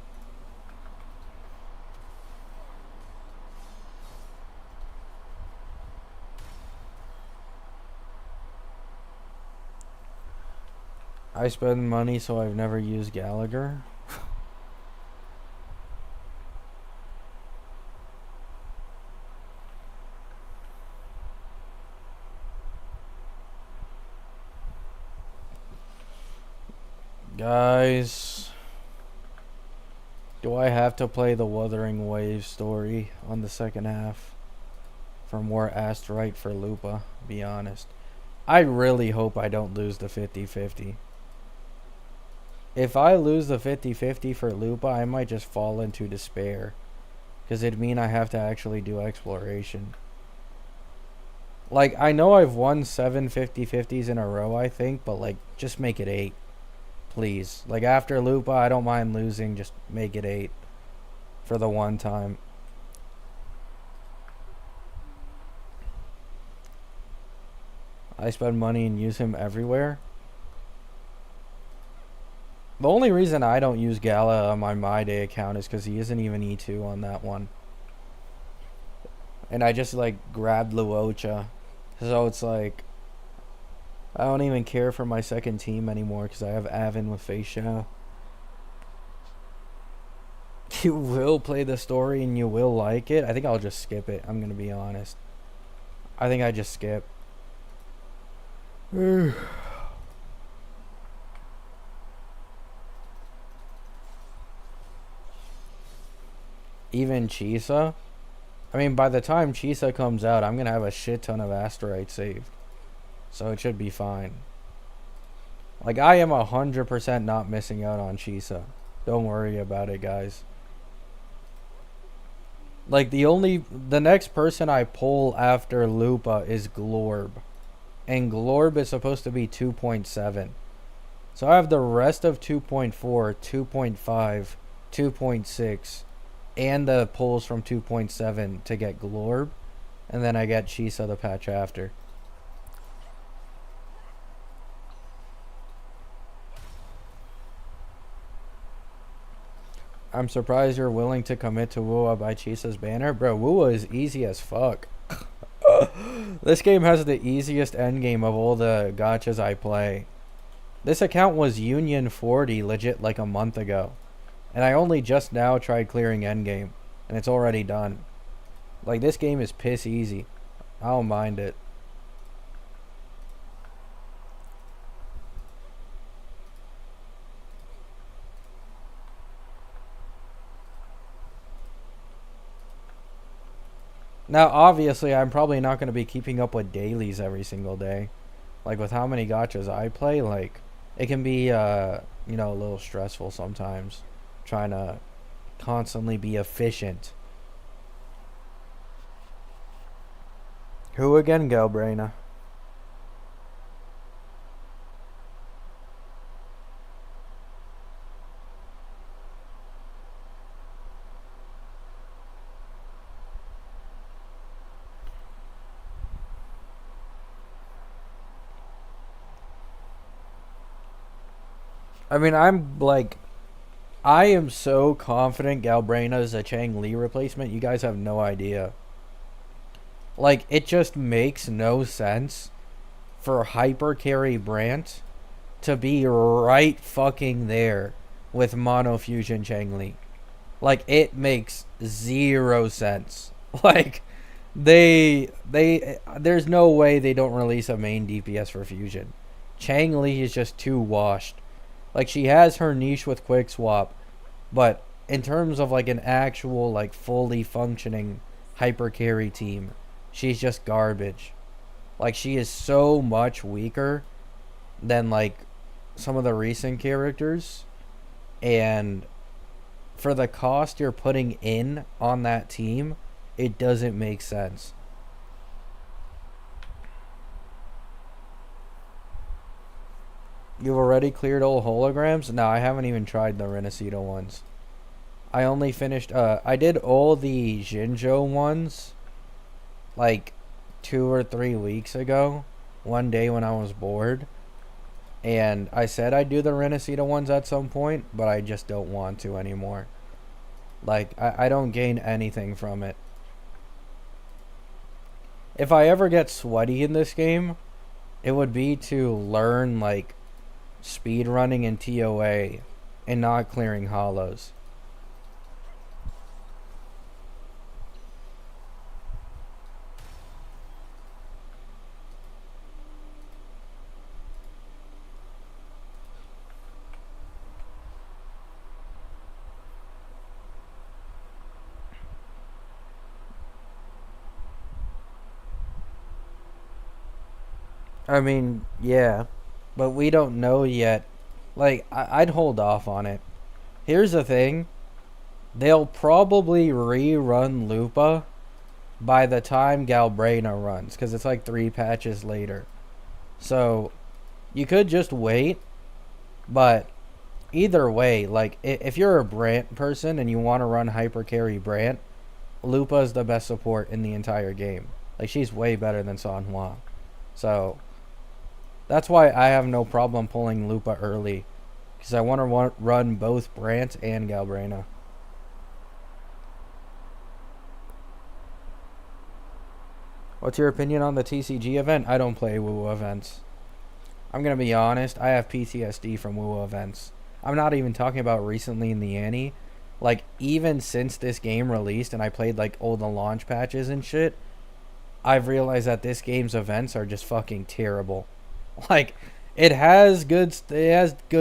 I spend money so I've never used Gallagher. Guys, do I have to play the Wuthering Waves story on the second half for more Astrite for Lupa? Be honest. I really hope I don't lose the 50-50. If I lose the 50-50 for Lupa, I might just fall into despair. Because it'd mean I have to actually do exploration. Like, I know I've won 7 50-50s in a row, I think, but, like, just make it 8. Please. Like, after Lupa, I don't mind losing. Just make it 8 for the one time. I spend money and use him everywhere. The only reason I don't use Gala on my Day account is because he isn't even E2 on that one. And I just, like, grabbed Luocha. So it's like, I don't even care for my second team anymore because I have Avon with Fei Xiao. You will play the story and you will like it. I think I'll just skip it. I'm going to be honest. I think I just skip. Even Chisa. I mean, by the time Chisa comes out, I'm going to have a shit ton of asteroids saved. So it should be fine. Like, I am 100% not missing out on Chisa. Don't worry about it, guys. Like, the next person I pull after Lupa is Glorb. And Glorb is supposed to be 2.7. So I have the rest of 2.4, 2.5, 2.6, and the pulls from 2.7 to get Glorb. And then I get Chisa the patch after. I'm surprised you're willing to commit to Wua by Chisa's banner. Bro, Wua is easy as fuck. This game has the easiest endgame of all the gachas I play. This account was Union 40 legit like a month ago. And I only just now tried clearing endgame. And it's already done. Like, this game is piss easy. I don't mind it. Now, obviously, I'm probably not going to be keeping up with dailies every single day. Like, with how many gachas I play, like, it can be, a little stressful sometimes. Trying to constantly be efficient. Who again, Galbraina? I mean, I am so confident Galbraina is a Chang Li replacement. You guys have no idea. Like, it just makes no sense for Hyper Carry Brant to be right fucking there with Mono Fusion Chang Li. Like, it makes zero sense. Like, there's no way they don't release a main DPS for Fusion. Chang Li is just too washed. Like, she has her niche with Quick Swap, but in terms of, like, an actual, like, fully functioning hyper carry team, she's just garbage. Like, she is so much weaker than, like, some of the recent characters, and for the cost you're putting in on that team, it doesn't make sense. You've already cleared all holograms? No, I haven't even tried the Renacito ones. I only finished, I did all the Jinjo ones, like, 2 or 3 weeks ago. One day when I was bored. And I said I'd do the Renacito ones at some point, but I just don't want to anymore. Like, I don't gain anything from it. If I ever get sweaty in this game, it would be to learn, like, speed running in TOA and not clearing hollows. I mean, yeah, but we don't know yet. Like, I'd hold off on it. Here's the thing. they'll probably rerun Lupa by the time Galbraina runs, because it's like 3 patches later. So you could just wait, but either way, like if you're a Brant person and you want to run hyper carry Brant, Lupa is the best support in the entire game. Like, she's way better than Sanhua. So that's why I have no problem pulling Lupa early, because I want to run both Brant and Galbraina. What's your opinion on the TCG event? I don't play WoW events. I'm going to be honest, I have PTSD from WoW events. I'm not even talking about recently in the Annie. Like, even since this game released and I played, like, all the launch patches and shit, I've realized that this game's events are just fucking terrible. Like, it has good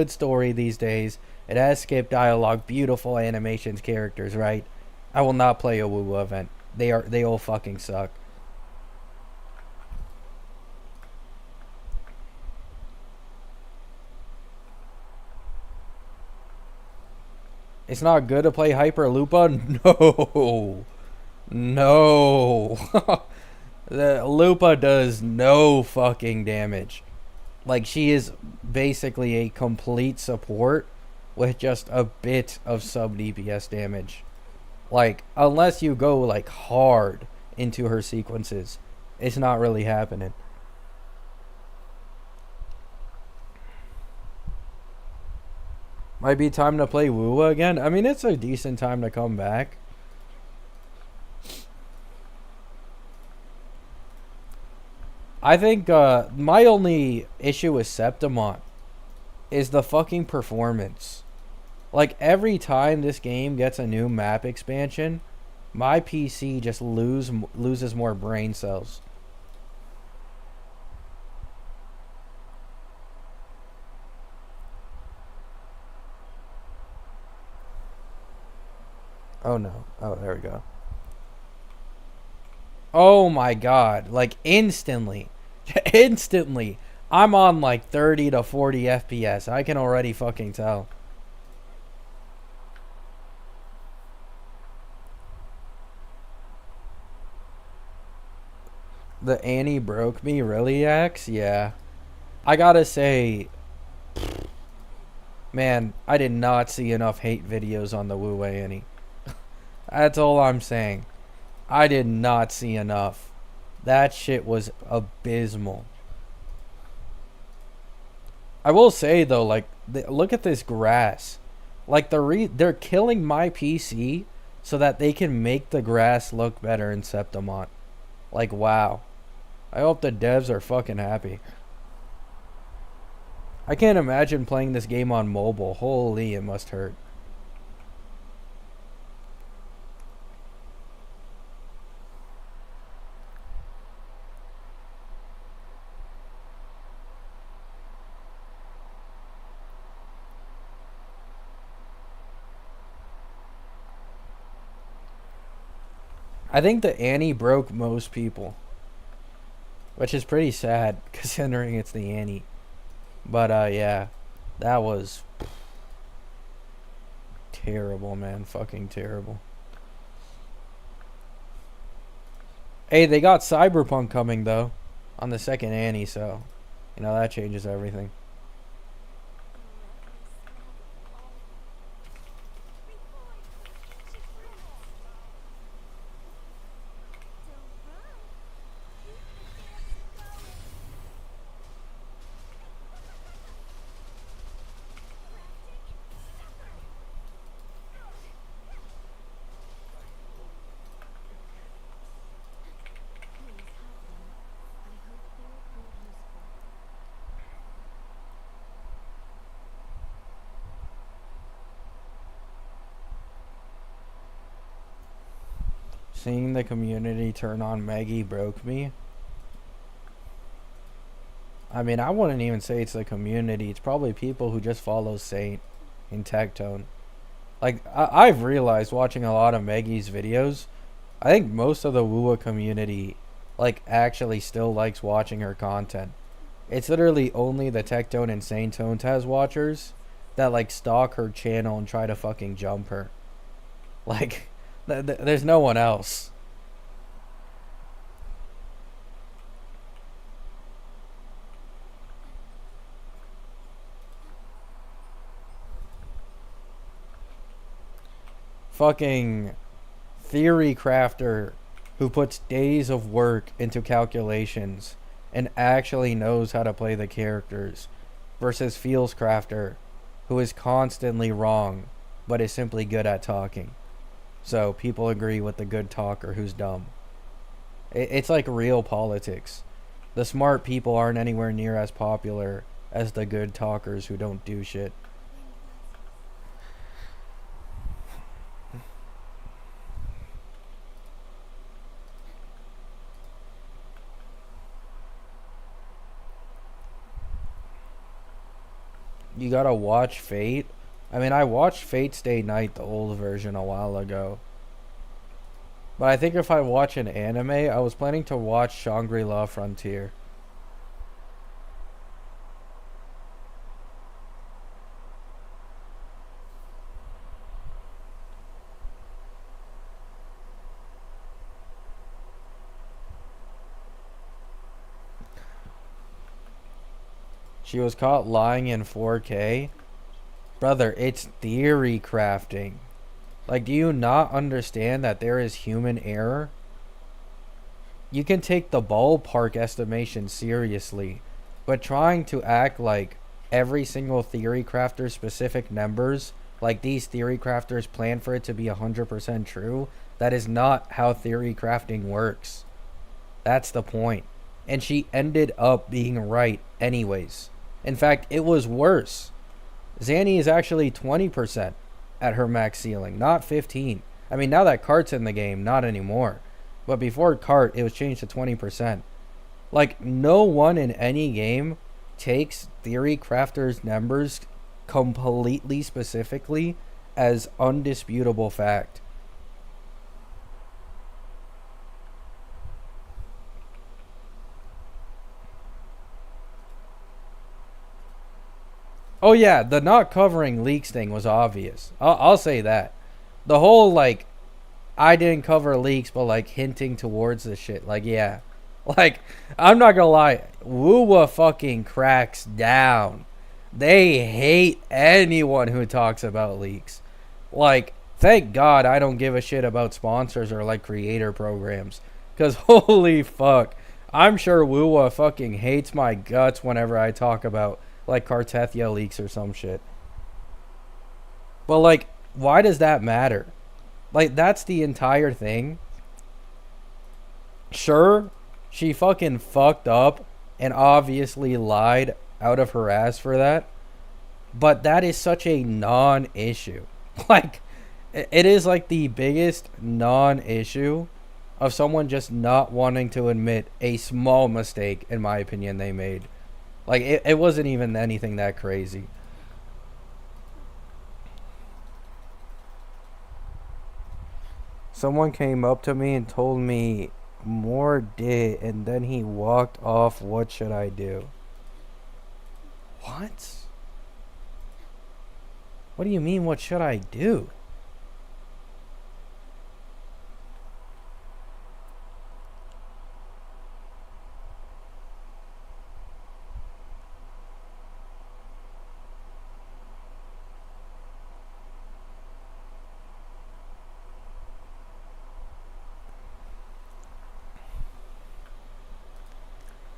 story these days. It has skip dialogue, beautiful animations, characters, right? I will not play a WoW event. They all fucking suck. It's not good to play Hyper Lupa? No. No. The Lupa does no fucking damage. Like, she is basically a complete support with just a bit of sub DPS damage. Like, unless you go like hard into her sequences, it's not really happening. Might be time to play Woowa again. I mean, it's a decent time to come back. I think my only issue with Septimont is the fucking performance. Like, every time this game gets a new map expansion, my PC just loses more brain cells. Oh no. Oh, there we go. Oh my god. Like, instantly. Instantly. I'm on like 30 to 40 FPS. I can already fucking tell. The Annie broke me, really, Axe? Yeah. I gotta say, man, I did not see enough hate videos on the Wu Wei Annie. That's all I'm saying. I did not see enough. That shit was abysmal. I will say though, like, look at this grass. Like, they're killing my PC so that they can make the grass look better in Septimont. Like, wow. I hope the devs are fucking happy. I can't imagine playing this game on mobile. Holy, it must hurt. I think the Annie broke most people, which is pretty sad considering it's the Annie. But yeah, that was terrible, man. Fucking terrible. Hey, they got Cyberpunk coming though on the second Annie, so you know that changes everything. Seeing the community turn on Maggie broke me. I mean, I wouldn't even say it's the community. It's probably people who just follow Saint in Tectone. Like, I've realized watching a lot of Maggie's videos, I think most of the Wua community, like, actually still likes watching her content. It's literally only the Tectone and Saint Tone Taz watchers that, like, stalk her channel and try to fucking jump her. Like, there's no one else. Fucking theory crafter who puts days of work into calculations and actually knows how to play the characters versus feels crafter who is constantly wrong but is simply good at talking. So people agree with the good talker who's dumb. It's like real politics. The smart people aren't anywhere near as popular as the good talkers who don't do shit. You gotta watch Fate. I mean, I watched Fate Stay Night, the old version, a while ago. But I think if I watch an anime, I was planning to watch Shangri-La Frontier. She was caught lying in 4K. Brother, it's theory crafting. Like, do you not understand that there is human error? You can take the ballpark estimation seriously, but trying to act like every single theory crafter's specific numbers, like these theory crafters plan for it to be 100% true, that is not how theory crafting works. That's the point. And she ended up being right anyways. In fact, it was worse. Zanny is actually 20% at her max ceiling, not 15. I mean, now that Cart's in the game, not anymore. But before Cart, it was changed to 20%. Like, no one in any game takes Theory Crafter's numbers completely specifically as undisputable fact. Oh yeah, the not covering leaks thing was obvious. I'll say that. The whole like I didn't cover leaks, but like hinting towards the shit. Like yeah, like I'm not gonna lie, Woowa fucking cracks down. They hate anyone who talks about leaks. Like thank God I don't give a shit about sponsors or like creator programs, cause holy fuck, I'm sure Woowa fucking hates my guts whenever I talk about like Cartethia leaks or some shit. But like, why does that matter? Like, that's the entire thing. Sure, she fucking fucked up and obviously lied out of her ass for that. But that is such a non issue. Like, it is like the biggest non issue of someone just not wanting to admit a small mistake, in my opinion, they made. Like, it wasn't even anything that crazy. Someone came up to me and told me more did, and then he walked off. What should I do? What? What do you mean, what should I do?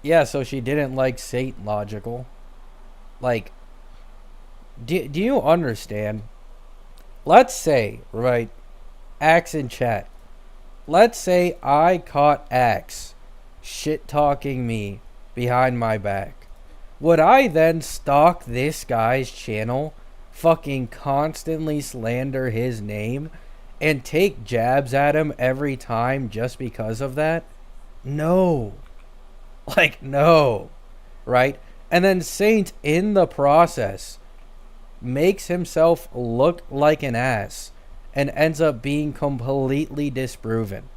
Yeah, so she didn't like Satan logical. Like, do you understand? Let's say, right, Axe in chat. Let's say I caught Axe shit talking me behind my back. Would I then stalk this guy's channel, fucking constantly slander his name, and take jabs at him every time just because of that? No. Like, no. Right? And then Saint, in the process, makes himself look like an ass and ends up being completely disproven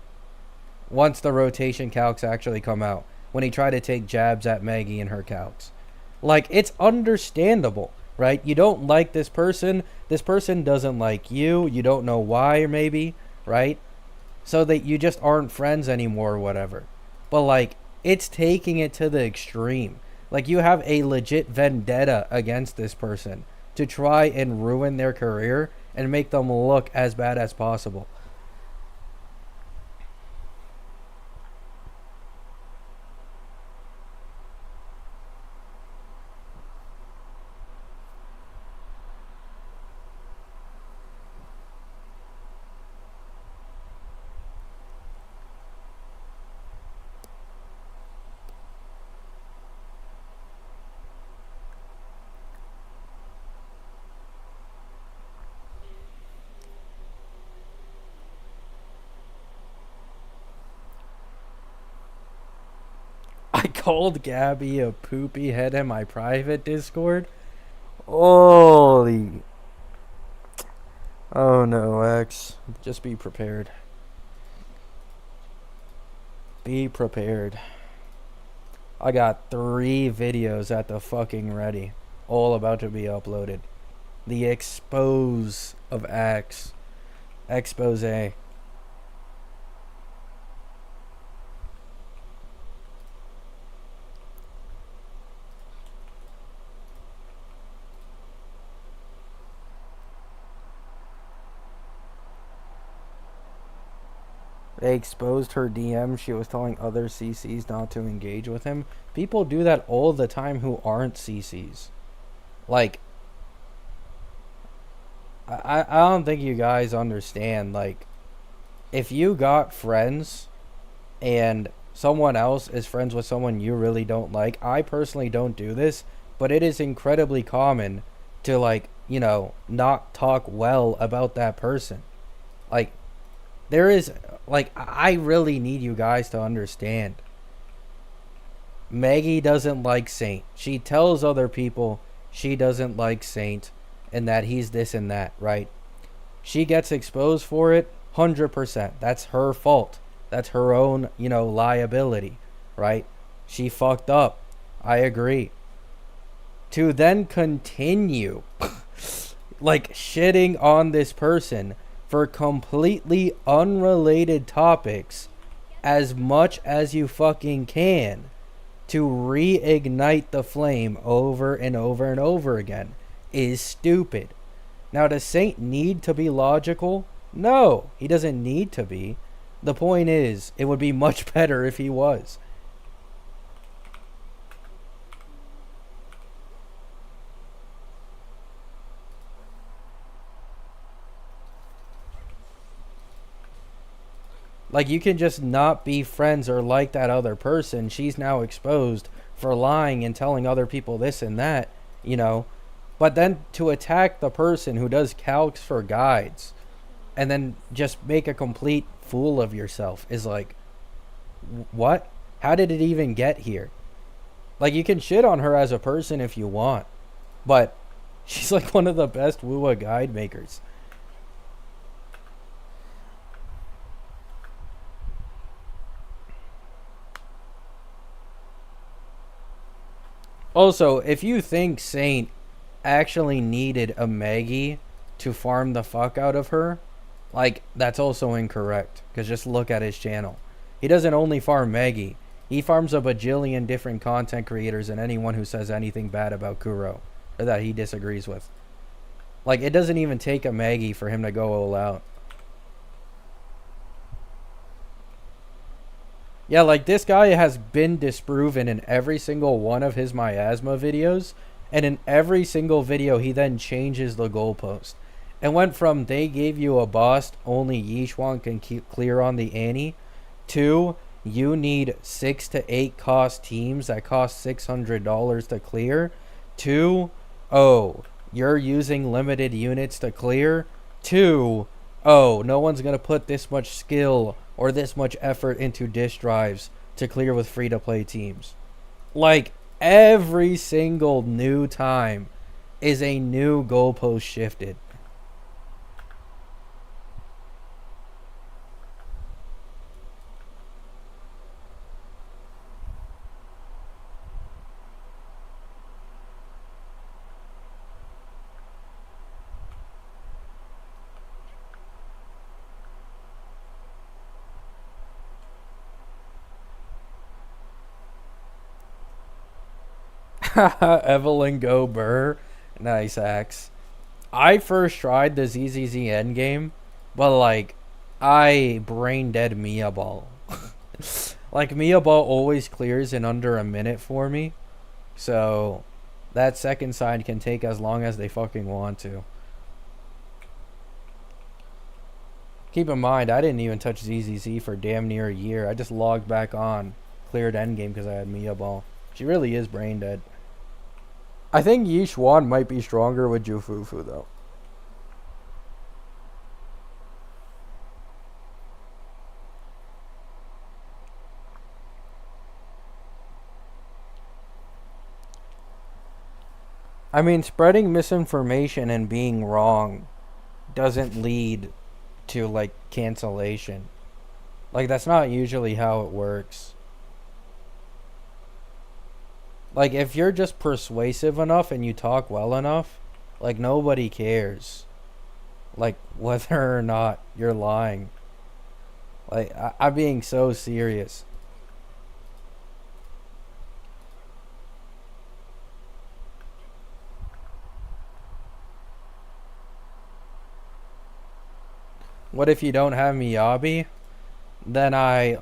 once the rotation calcs actually come out, when he tried to take jabs at Maggie and her calcs. Like, it's understandable, right? You don't like this person. This person doesn't like you. You don't know why, maybe, right? So that you just aren't friends anymore or whatever. But like, it's taking it to the extreme. Like, you have a legit vendetta against this person to try and ruin their career and make them look as bad as possible. I called Gabby a poopy head in my private Discord. Holy. Oh no, X. Just be prepared. Be prepared. I got 3 videos at the fucking ready. All about to be uploaded. The expose of X. Expose. They exposed her DM. She was telling other CCs not to engage with him. People do that all the time who aren't CCs. Like, I don't think you guys understand. Like, if you got friends and someone else is friends with someone you really don't like, I personally don't do this, but it is incredibly common to, like, not talk well about that person. Like, there is, like, I really need you guys to understand. Maggie doesn't like Saint. She tells other people she doesn't like Saint and that he's this and that, right? She gets exposed for it 100%. That's her fault. That's her own, liability, right? She fucked up. I agree. To then continue like shitting on this person for completely unrelated topics as much as you fucking can to reignite the flame over and over and over again is stupid. Now, does Saint need to be logical? No, he doesn't need to be. The point is, it would be much better if he was. Like, you can just not be friends or like that other person. She's now exposed for lying and telling other people this and that, you know. But then to attack the person who does calcs for guides and then just make a complete fool of yourself is like, what? How did it even get here? Like, you can shit on her as a person if you want, but she's like one of the best Wua guide makers. Also, if you think Saint actually needed a Maggie to farm the fuck out of her, like, that's also incorrect. Because just look at his channel. He doesn't only farm Maggie. He farms a bajillion different content creators and anyone who says anything bad about Kuro or that he disagrees with. Like, it doesn't even take a Maggie for him to go all out. Yeah, like, this guy has been disproven in every single one of his miasma videos, and in every single video he then changes the goalpost. It went from they gave you a boss only Yishuan can clear on the Annie to you need 6 to 8 cost teams that cost $600 to clear to, oh, you're using limited units to clear to, oh, no one's going to put this much skill or this much effort into disk drives to clear with free-to-play teams. Like, every single new time is a new goalpost shifted. Evelyn Go Burr. Nice axe. I first tried the ZZZ Endgame, but like, I brain dead Mia Ball. Like, Mia Ball always clears in under a minute for me, so that second side can take as long as they fucking want to. Keep in mind, I didn't even touch ZZZ for damn near a year. I just logged back on, cleared Endgame because I had Mia Ball. She really is brain dead. I think Yi Xuan might be stronger with Jufufu though. I mean, spreading misinformation and being wrong doesn't lead to like cancellation. Like, that's not usually how it works. Like, if you're just persuasive enough and you talk well enough, like, nobody cares. Like, whether or not you're lying. Like, I'm being so serious. What if you don't have Miyabi? Then I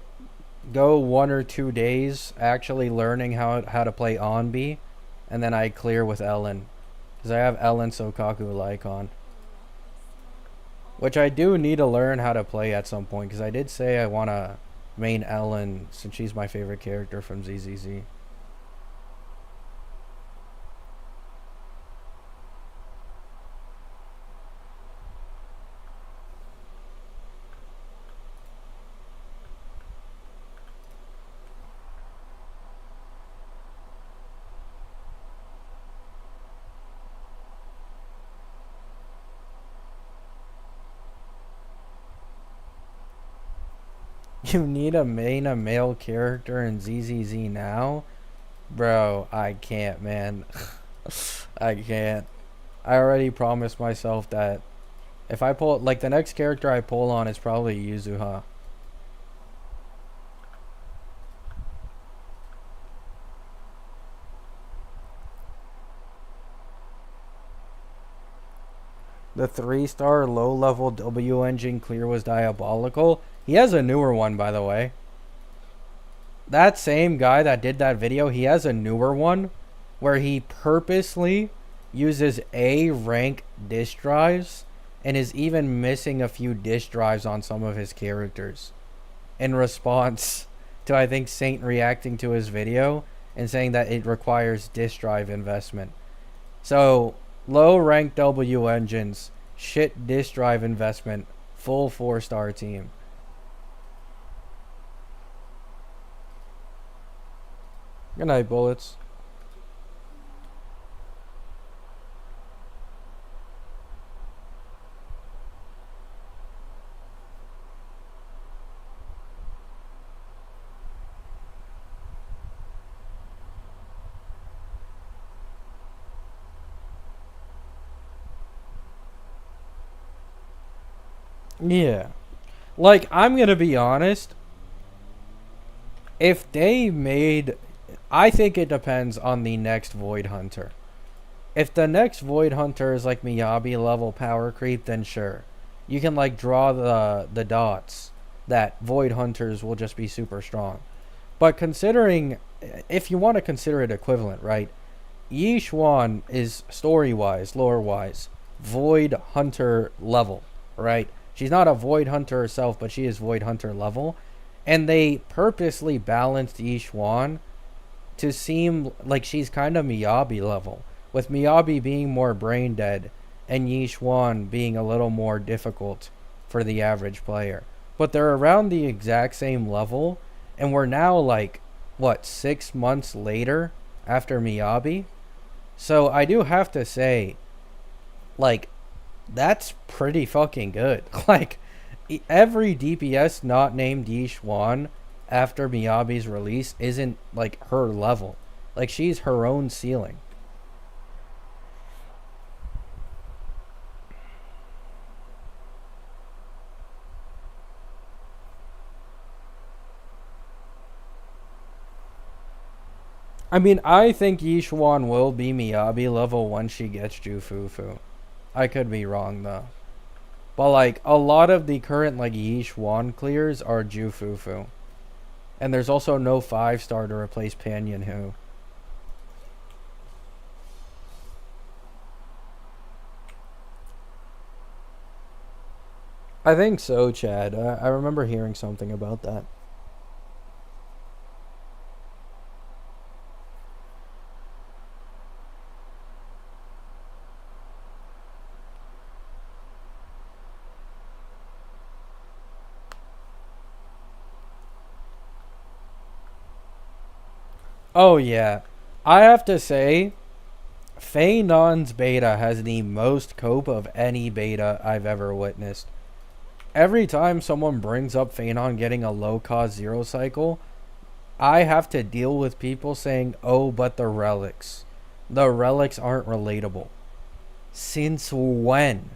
go 1 or 2 days actually learning how to play Onbi, and then I clear with Ellen. Because I have Ellen Sokaku Lycon. Which I do need to learn how to play at some point, because I did say I want to main Ellen since she's my favorite character from ZZZ. You need a main a male character in ZZZ now? Bro, I can't, man. I can't. I already promised myself that if I pull, like, the next character I pull on is probably Yuzuha. The 3-star low level W engine clear was diabolical. He has a newer one, by the way. That same guy that did that video, he has a newer one where he purposely uses A rank disk drives and is even missing a few disk drives on some of his characters in response to, I think, Saint reacting to his video and saying that it requires disk drive investment. So, low rank W engines, shit disk drive investment, full 4-star team. Good night, bullets. Yeah. Like, I'm gonna be honest. If they made. I think it depends on the next Void Hunter. If the next Void Hunter is like Miyabi level power creep, then sure. You can, like, draw the dots that Void Hunters will just be super strong. But considering. If you want to consider it equivalent, right? Yi Xuan is story wise, lore wise, Void Hunter level, right? She's not a Void Hunter herself, but she is Void Hunter level. And they purposely balanced Yi Xuan to seem like she's kind of Miyabi level, with Miyabi being more brain dead and Yi Xuan being a little more difficult for the average player. But they're around the exact same level, and we're now like, what, 6 months later after Miyabi? So I do have to say, like, that's pretty fucking good. Like, every DPS not named Yi Xuan after Miyabi's release isn't like her level. Like, she's her own ceiling. I mean, I think Yishuan will be Miyabi level once she gets Jufufu. I could be wrong though. But like a lot of the current like Yishuan clears are Jufufu. And there's also no 5-star to replace Panyan Hu. I think so, Chad. I remember hearing something about that. Oh yeah. I have to say, Feynon's beta has the most cope of any beta I've ever witnessed. Every time someone brings up Feynon getting a low cost zero cycle, I have to deal with people saying, oh, but the relics. The relics aren't relatable. Since when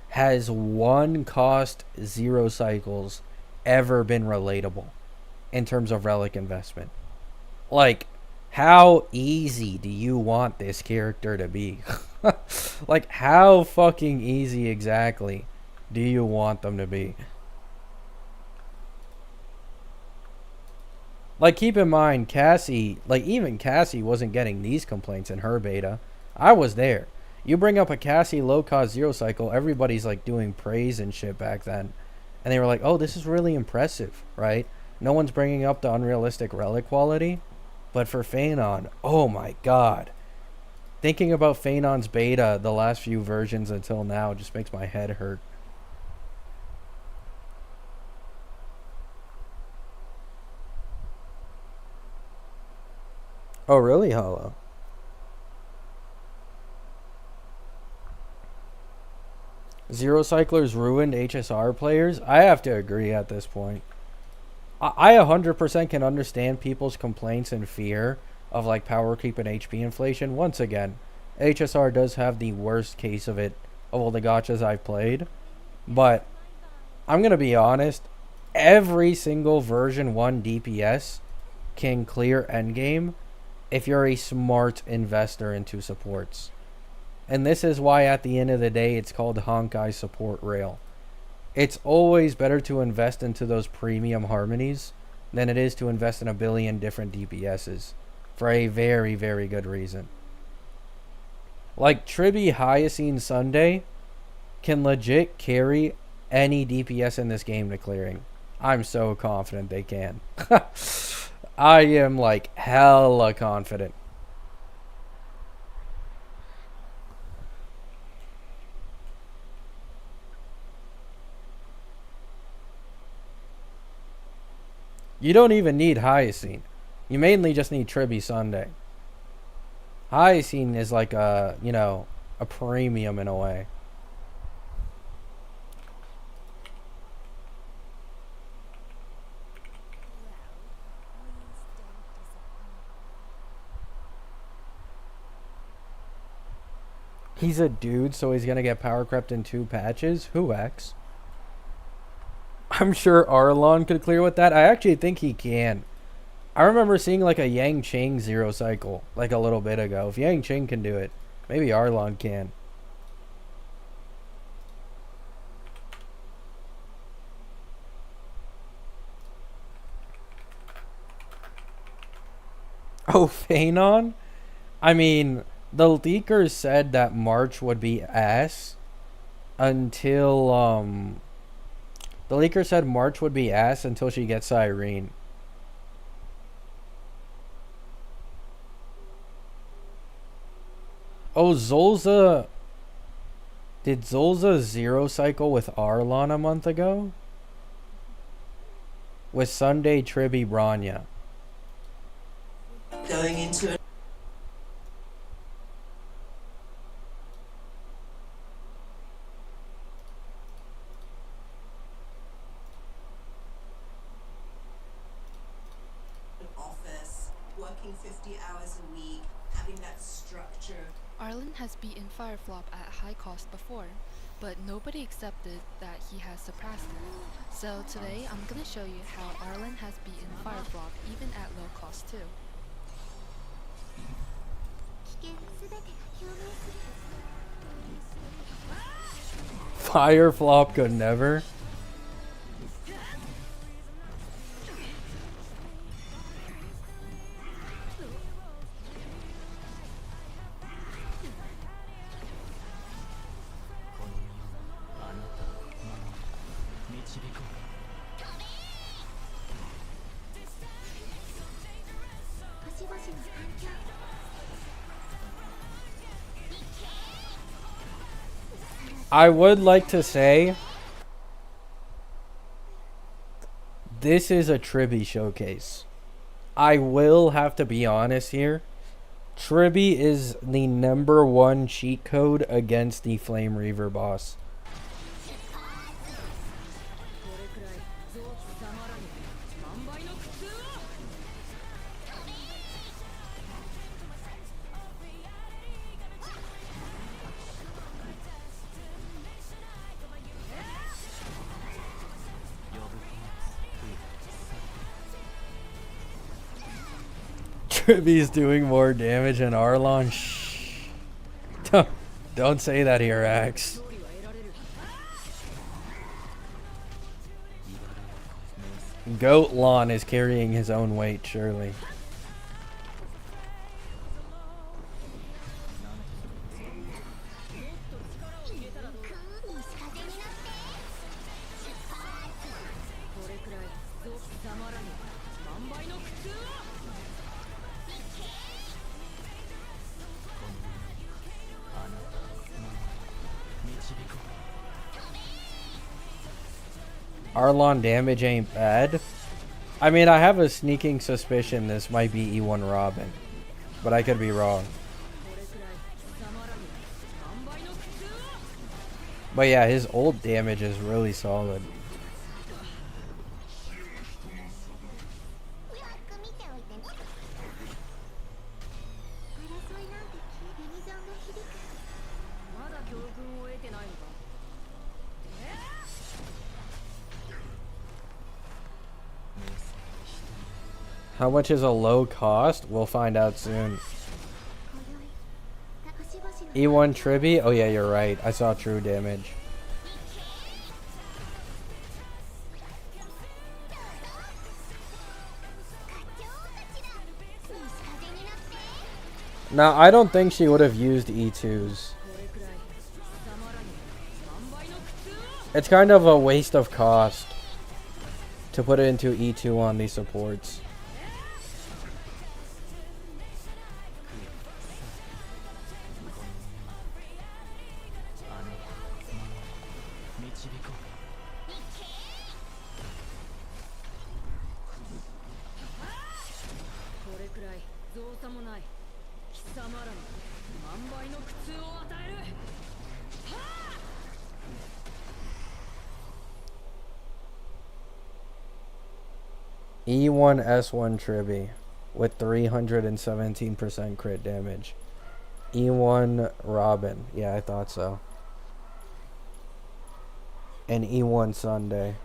has one cost zero cycles ever been relatable in terms of relic investment? Like, how easy do you want this character to be? Like, how fucking easy exactly do you want them to be? Like, keep in mind, Cassie, like, even Cassie wasn't getting these complaints in her beta. I was there. You bring up a Cassie low cost zero cycle, everybody's like doing praise and shit back then. And they were like, oh, this is really impressive, right? No one's bringing up the unrealistic relic quality. But for Phanon, oh my god. Thinking about Phanon's beta, the last few versions until now, just makes my head hurt. Oh, really, Hollow? Zero Cyclers ruined HSR players? I have to agree at this point. I 100% can understand people's complaints and fear of like power creep and HP inflation. Once again, HSR does have the worst case of it of all the gachas I've played. But I'm going to be honest, every single version 1 DPS can clear endgame if you're a smart investor into supports. And this is why at the end of the day it's called Honkai support rail. It's always better to invest into those premium harmonies than it is to invest in a billion different DPSs for a very, very good reason. Like Tribi Hyacine Sunday can legit carry any DPS in this game to clearing. I'm so confident they can. I am like hella confident. You don't even need Hyacine. You mainly just need Tribi Sunday. Hyacine is like a, you know, a premium in a way. He's a dude, so he's gonna get power crept in 2 patches? Who X? I'm sure Arlon could clear with that. I actually think he can. I remember seeing like a Yang Ching zero cycle like a little bit ago. If Yang Ching can do it, maybe Arlon can. Oh, Phanon? I mean, the leakers said that March would be ass until the leaker said March would be ass until she gets Irene. Oh, Zolza. Did Zolza zero cycle with Arlon a month ago? With Sunday Tribi Branya. Going into an office, working 50 hours a week, having that structure. Arlen has beaten Fireflop at high cost before, but nobody accepted that he has surpassed it. So today I'm gonna show you how Arlen has beaten Fireflop even at low cost too. Fire flop could never. I would like to say this is a Tribby showcase. I will have to be honest here. Tribby is the #1 cheat code against the Flame Reaver boss. Tribby's doing more damage than Arlon. Shh. Don't say that here, Axe. Goat Lon is carrying his own weight, surely. Arlon damage ain't bad. I mean, I have a sneaking suspicion this might be E1 Robin, but I could be wrong. But yeah, his ult damage is really solid. How much is a low cost? We'll find out soon. E1 Tribby? Oh yeah, you're right. I saw true damage. Now, I don't think she would have used E2s. It's kind of a waste of cost to put it into E2 on these supports. E1 S1 Tribby with 317% crit damage. E1 Robin. Yeah, I thought so. And E1 Sunday.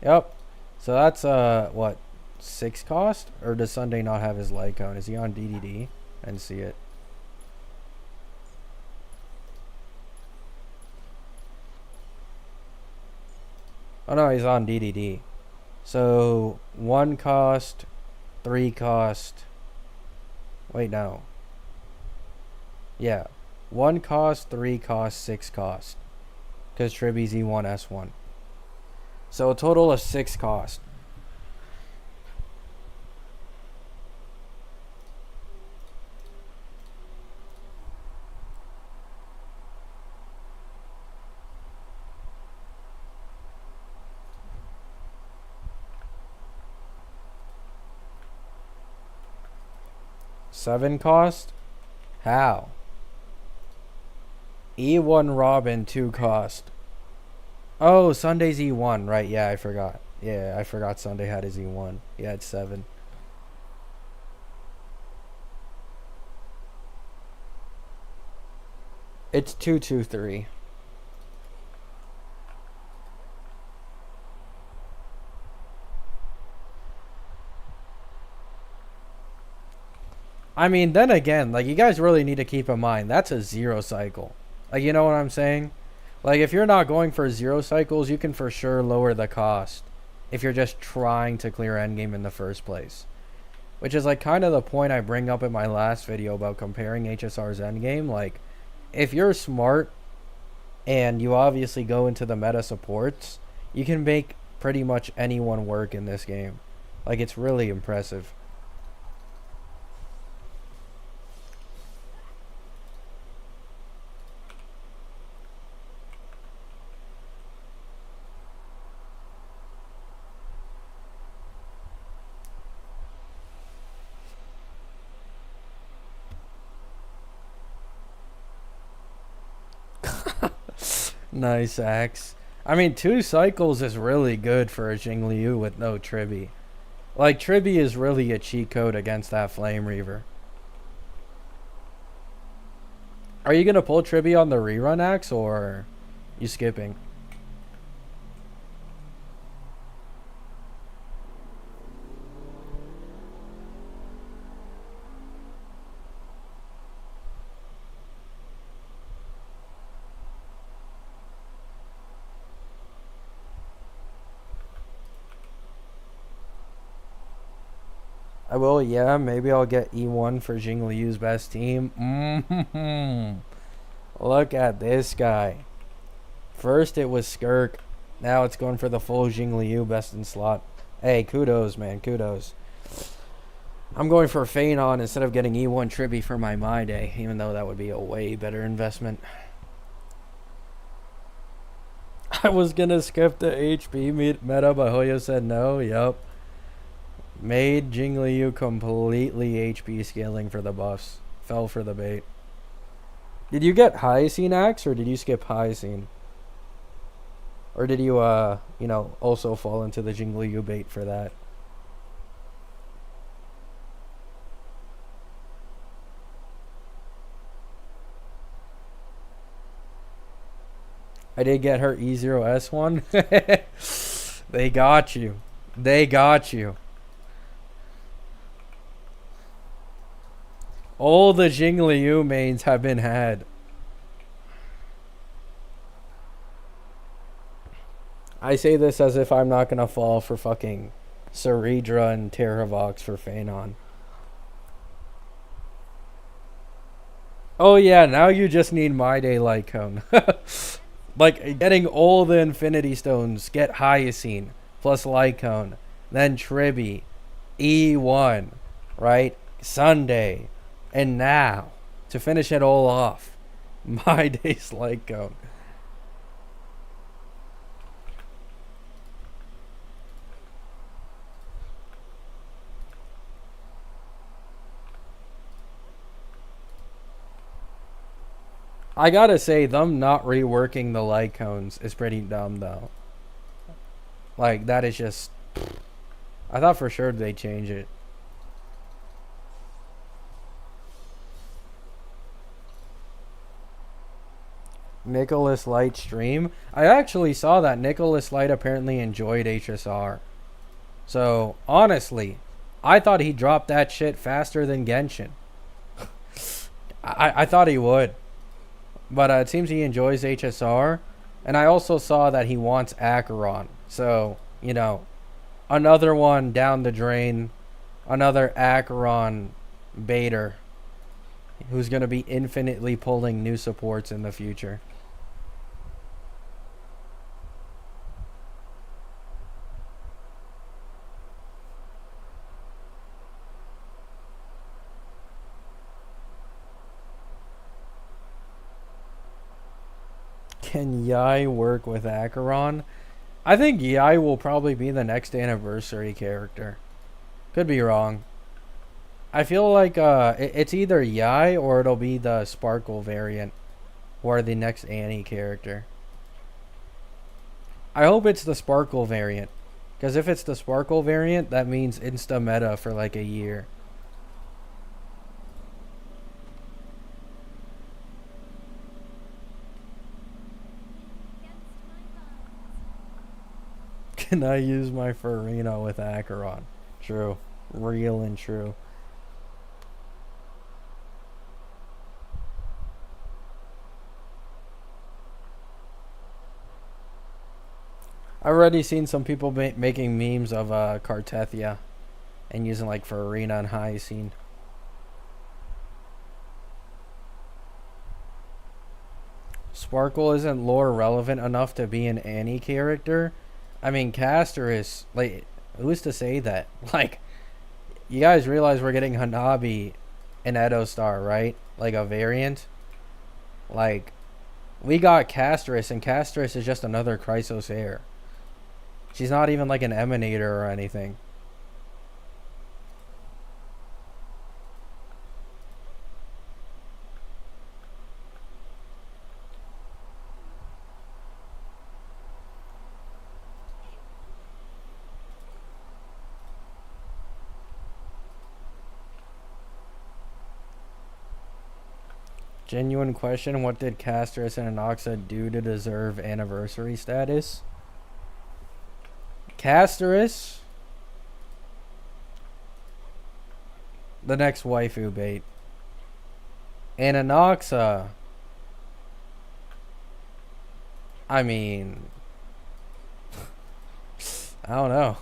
Yep. So that's what, 6 cost? Or does Sunday not have his light cone? Is he on DDD? And see it. Oh no, he's on DDD. So 1 cost, 3 cost. Wait, no. Yeah. 1 cost, 3 cost, 6 cost. Because Tribby's E1 S1. So a total of 6 cost. Seven cost? How? E1 Robin 2 cost. Oh, Sunday's E1, right? Yeah, I forgot. Yeah, I forgot Sunday had his E1. Yeah, it's 7. It's 223. I mean, then again, like, you guys really need to keep in mind that's a zero cycle. Like, you know what I'm saying? Like, if you're not going for zero cycles, you can for sure lower the cost if you're just trying to clear endgame in the first place. Which is like kind of the point I bring up in my last video about comparing HSR's endgame. Like, if you're smart and you obviously go into the meta supports, you can make pretty much anyone work in this game. Like, it's really impressive. Nice axe. I mean, 2 cycles is really good for a Jing Liu with no Tribby. Like, Tribby is really a cheat code against that Flame Reaver. Are you gonna pull Tribby on the rerun axe, or you skipping? I will, yeah. Maybe I'll get E1 for Jing Liu's best team. Look at this guy. First it was Skirk. Now it's going for the full Jing Liu best in slot. Hey, kudos, man. Kudos. I'm going for Phanon instead of getting E1 Tribby for my day, even though that would be a way better investment. I was gonna skip the HP meta, but Hoyo said no. Yup. Made Jing Liu completely HP scaling for the buffs. Fell for the bait. Did you get Hyacine Axe, or did you skip Hyacine? Or did you, also fall into the Jing Liu bait for that? I did get her E0S1. They got you. They got you. All the Jing Liu mains have been had. I say this as if I'm not gonna fall for fucking Ceridra and Terravox for Phanon. Oh yeah, now you just need My Day Light Cone. Like, getting all the Infinity Stones, get Hyacine, plus Light Cone, then Tribby, E1, right? Sunday. And now, to finish it all off, My Day's Light Cone. I gotta say, them not reworking the light cones is pretty dumb, though. Like, that is just... I thought for sure they'd change it. Nicholas Light stream. I actually saw that Nicholas Light apparently enjoyed HSR. So, honestly, I thought he dropped that shit faster than Genshin. I thought he would. But it seems he enjoys HSR. And I also saw that he wants Acheron. So, another one down the drain. Another Acheron baiter. Who's going to be infinitely pulling new supports in the future. Can Yai work with Acheron? I think Yai will probably be the next anniversary character. Could be wrong. I feel like it's either Yai or it'll be the Sparkle variant, or the next Annie character. I hope it's the Sparkle variant, because if it's the Sparkle variant, that means insta meta for like a year. Can I use my Farina with Acheron? True. Real and true. I've already seen some people making memes of Cartethia and using like for arena and high scene. Sparkle isn't lore relevant enough to be an Annie character. I mean, Caster is like, who's to say that? Like, you guys realize we're getting Hanabi and Edo Star, right? Like a variant. Like, we got Castris, and Castris is just another Chrysos heir. She's not even like an emanator or anything. Genuine question, what did Castris and Anoxa do to deserve anniversary status? Castris? The next waifu bait. And Anoxa, I mean, I don't know.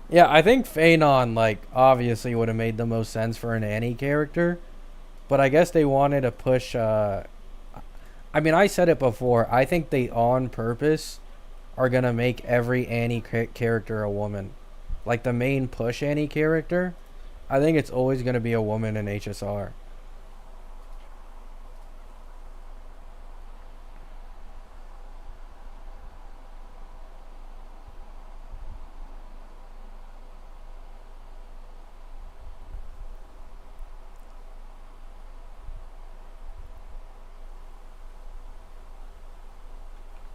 Yeah, I think Phanon, like, obviously would have made the most sense for an Annie character. But I guess they wanted to push, I mean, I said it before. I think they, on purpose, are going to make every Annie character a woman. Like, the main push Annie character, I think it's always going to be a woman in HSR.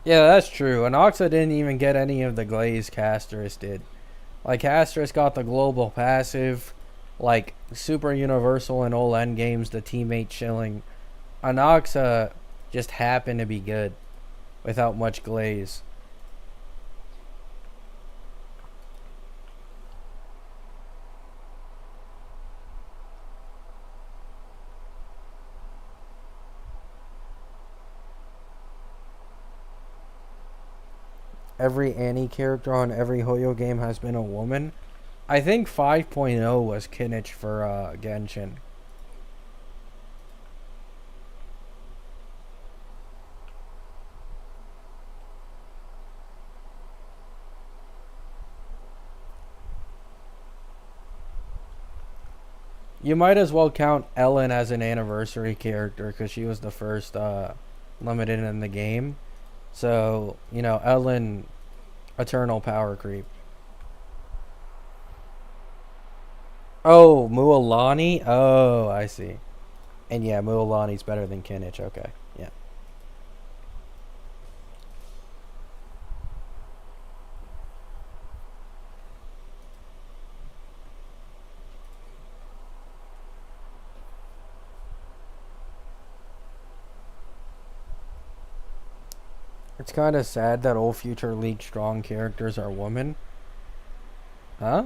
Yeah, that's true. Anoxa didn't even get any of the glaze Castris did. Like, Castris got the global passive, like, super universal in all endgames, the teammate chilling. Anoxa just happened to be good without much glaze. Every Annie character on every Hoyo game has been a woman. I think 5.0 was Kinich for Genshin. You might as well count Ellen as an anniversary character because she was the first limited in the game. So, you know, Ellen, eternal power creep. Oh, Mualani? Oh, I see. And yeah, Mualani's better than Kinich. Okay, yeah. It's kind of sad that all future League strong characters are women. Huh?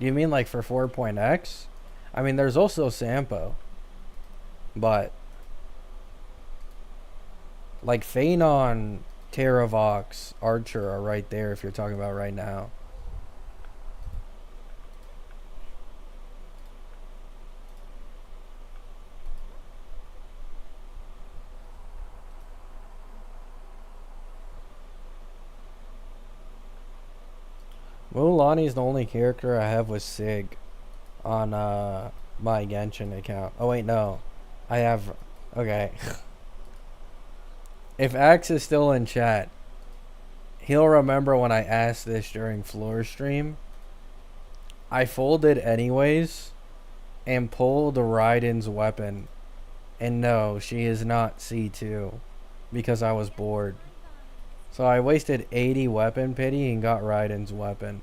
You mean like for 4.x? I mean, there's also Sampo. But, like, Phanon, Terravox, Archer are right there if you're talking about right now. Mualani's the only character I have with Sig on my Genshin account. Oh, wait, no. I have. Okay. If Axe is still in chat, he'll remember when I asked this during floor stream. I folded anyways and pulled Raiden's weapon. And no, she is not C2 because I was bored. So I wasted 80 weapon pity and got Raiden's weapon.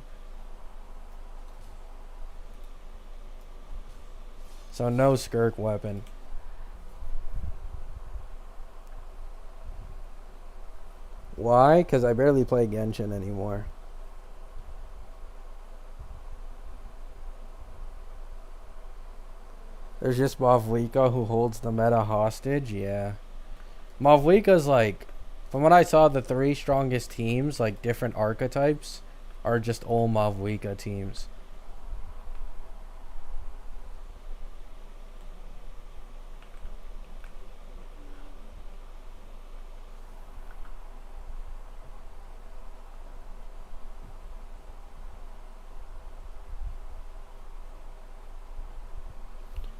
So no Skirk weapon. Why? Because I barely play Genshin anymore. There's just Mavlika who holds the meta hostage. Yeah. Mavlika's like, from what I saw, the three strongest teams, like different archetypes, are just all Mavlika teams.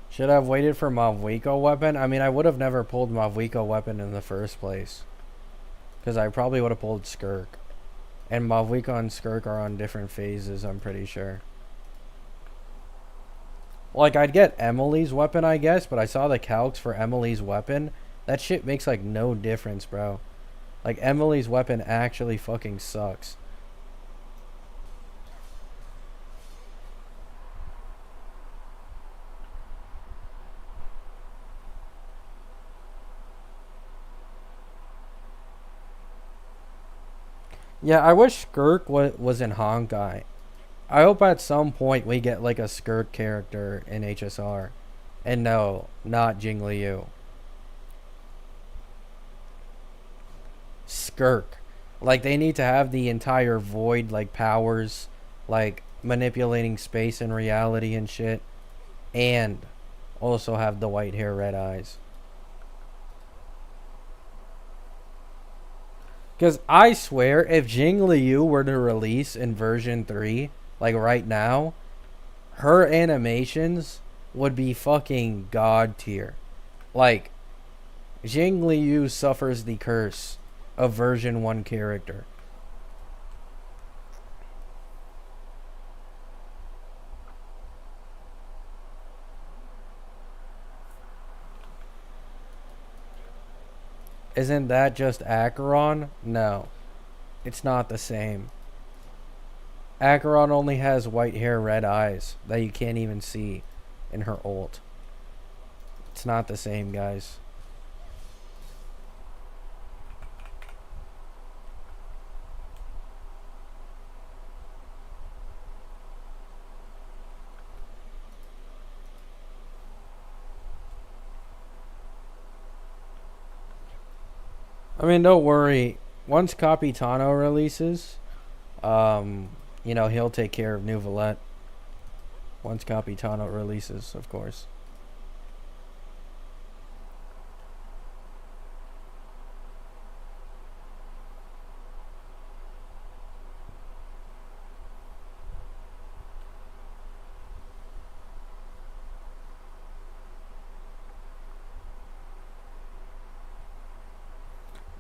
Should I have waited for Mavlika weapon? I mean, I would have never pulled Mavlika weapon in the first place. Because I probably would have pulled Skirk. And Mavlika and Skirk are on different phases, I'm pretty sure. Like, I'd get Emily's weapon, I guess, but I saw the calcs for Emily's weapon. That shit makes, like, no difference, bro. Like, Emily's weapon actually fucking sucks. Yeah, I wish Skirk was in Honkai. I hope at some point we get like a Skirk character in HSR. And no, not Jing Liu. Skirk. Like they need to have the entire void like powers, like manipulating space and reality and shit. And also have the white hair, red eyes. Because I swear, if Jing Liu were to release in version 3, like right now, her animations would be fucking god tier. Like, Jing Liu suffers the curse of version 1 character. Isn't that just Acheron? No, it's not the same. Acheron only has white hair, red eyes that you can't even see in her ult. It's not the same, guys. I mean, don't worry. Once Capitano releases, he'll take care of New Valette. Once Capitano releases, of course.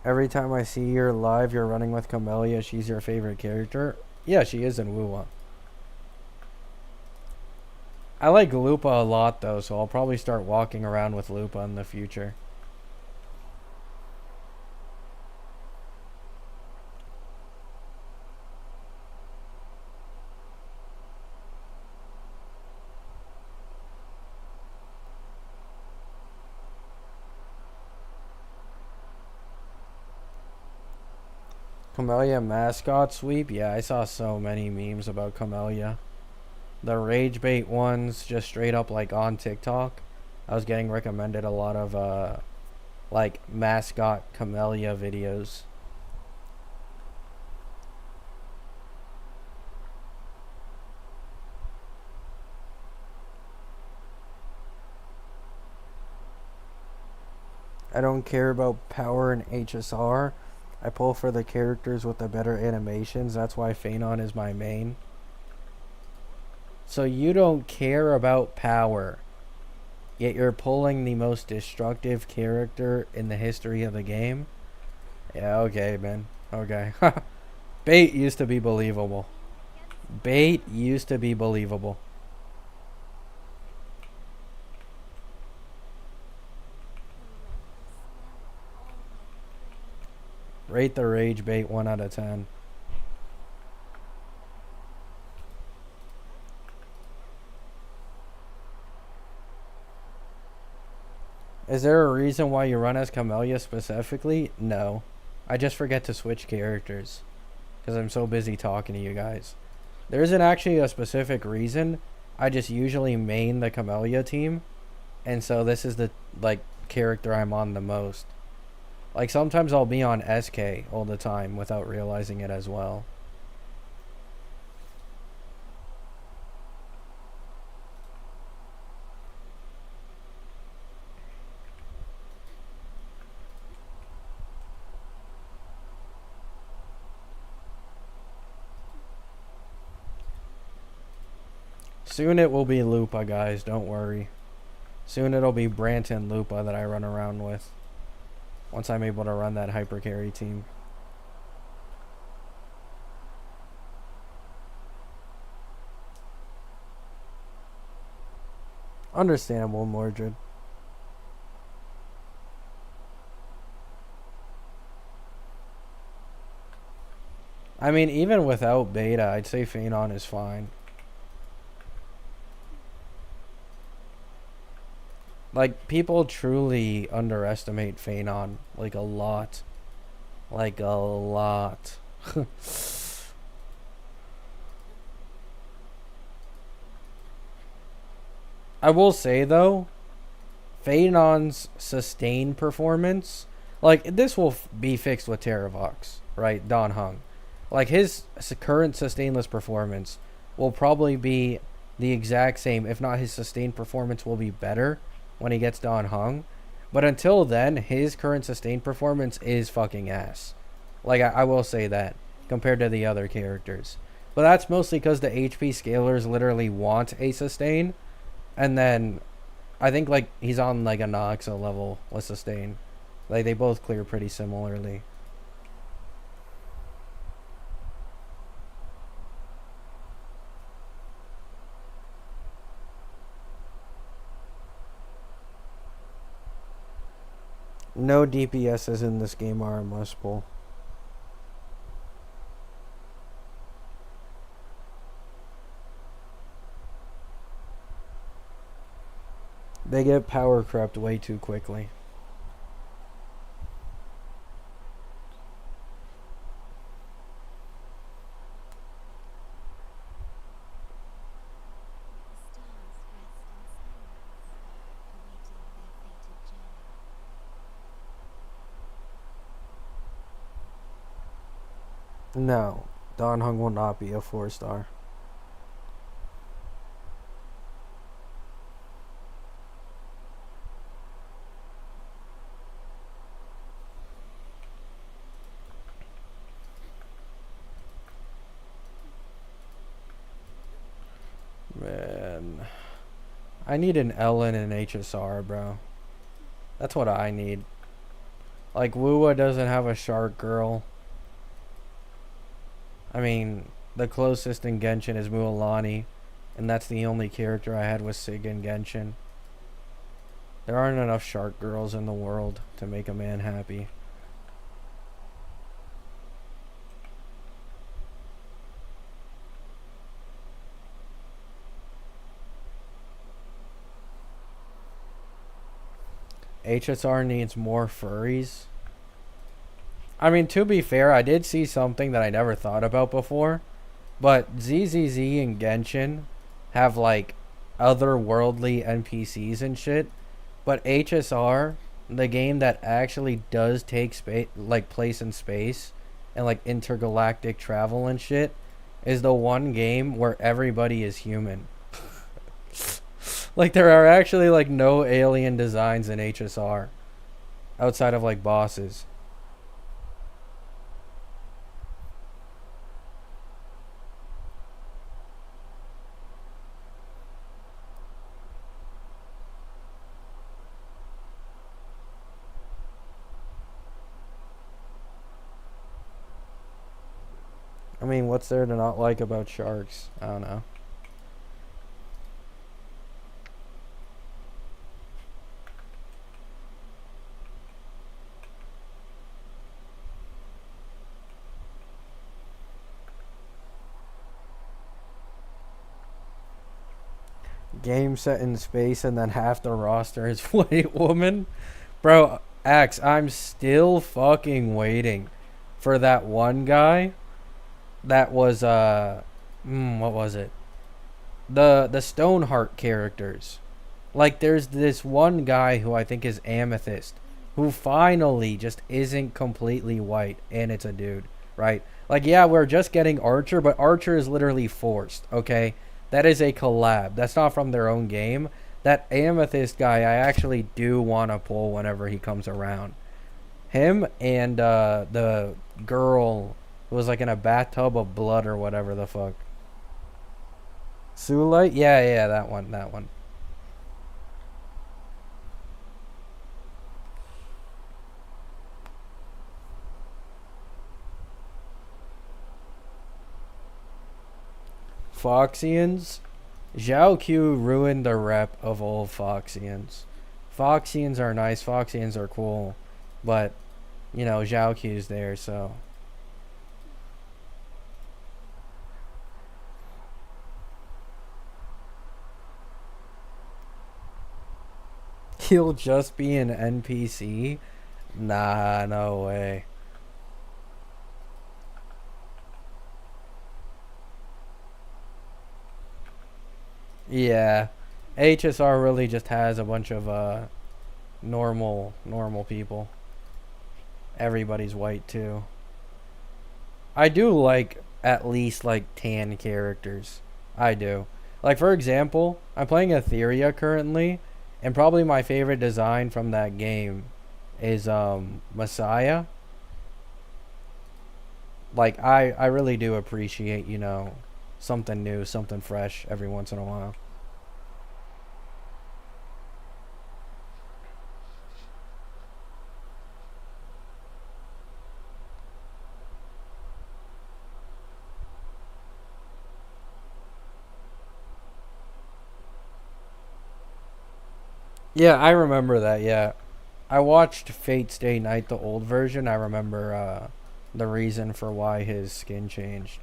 Every time I see you're live, you're running with Camellia. She's your favorite character. Yeah, she is in Wuwa. I like Lupa a lot, though, so I'll probably start walking around with Lupa in the future. Camellia mascot sweep? Yeah, I saw so many memes about Camellia. The rage bait ones, just straight up like on TikTok. I was getting recommended a lot of like mascot Camellia videos. I don't care about power and HSR. I pull for the characters with the better animations. That's why Phanon is my main. So you don't care about power, yet you're pulling the most destructive character in the history of the game? Yeah, okay, man. Okay. Bait used to be believable. Bait used to be believable. Rate the rage bait 1 out of 10. Is there a reason why you run as Camellia specifically? No. I just forget to switch characters. Because I'm so busy talking to you guys. There isn't actually a specific reason. I just usually main the Camellia team. and so this is the like character I'm on the most. Like sometimes I'll be on SK all the time without realizing it as well. Soon it will be Lupa, guys. Don't worry. Soon it'll be Brant and Lupa that I run around with. Once I'm able to run that hyper carry team. Understandable, Mordred. I mean, even without beta, I'd say Phanon is fine. Like, people truly underestimate Phanon. Like, a lot. Like, a lot. I will say, though, Phanon's sustain performance, like, this will be fixed with Terravox, right? Don Hung. Like, his current sustainless performance will probably be the exact same, if not his sustained performance will be better when he gets Don Hung. But until then, his current sustained performance is fucking ass. Like, I will say that, compared to the other characters. But that's mostly because the HP scalers literally want a sustain. And then, I think, like, he's on, like, a Noxa level with sustain. Like, they both clear pretty similarly. No DPSs in this game are unlessable. They get power crept way too quickly. No, Don Hung will not be a 4-star. Man, I need an Ellen and HSR, bro. That's what I need. Like, Wua doesn't have a shark girl. I mean, the closest in Genshin is Mualani, and that's the only character I had with Sig in Genshin. There aren't enough shark girls in the world to make a man happy. HSR needs more furries. I mean, to be fair, I did see something that I never thought about before. But ZZZ and Genshin have, like, otherworldly NPCs and shit. But HSR, the game that actually does take place in space and, like, intergalactic travel and shit, is the one game where everybody is human. Like, there are actually, like, no alien designs in HSR outside of, like, bosses. I mean, what's there to not like about sharks? I don't know. Game set in space and then half the roster is white woman. Bro, Axe, I'm still fucking waiting for that one guy that was what was it? The Stoneheart characters. Like there's this one guy who I think is Amethyst, who finally just isn't completely white, and it's a dude, right? Like yeah, we're just getting Archer, but Archer is literally forced. Okay, that is a collab. That's not from their own game. That Amethyst guy, I actually do want to pull whenever he comes around. Him and the girl who was like in a bathtub of blood or whatever the fuck. Sulite? Yeah, yeah, that one, that one. Foxians? Zhao Q ruined the rep of old Foxians. Foxians are nice, Foxians are cool, but, you know, Zhao Q's there, so. He'll just be an NPC? Nah, no way. Yeah. HSR really just has a bunch of normal people. Everybody's white too. I do like at least like tan characters. I do. Like for example, I'm playing Etheria currently, and probably my favorite design from that game is Messiah. Like I really do appreciate, you know, something new, something fresh every once in a while. Yeah, I remember that. Yeah. I watched Fate Stay Night, the old version. I remember the reason for why his skin changed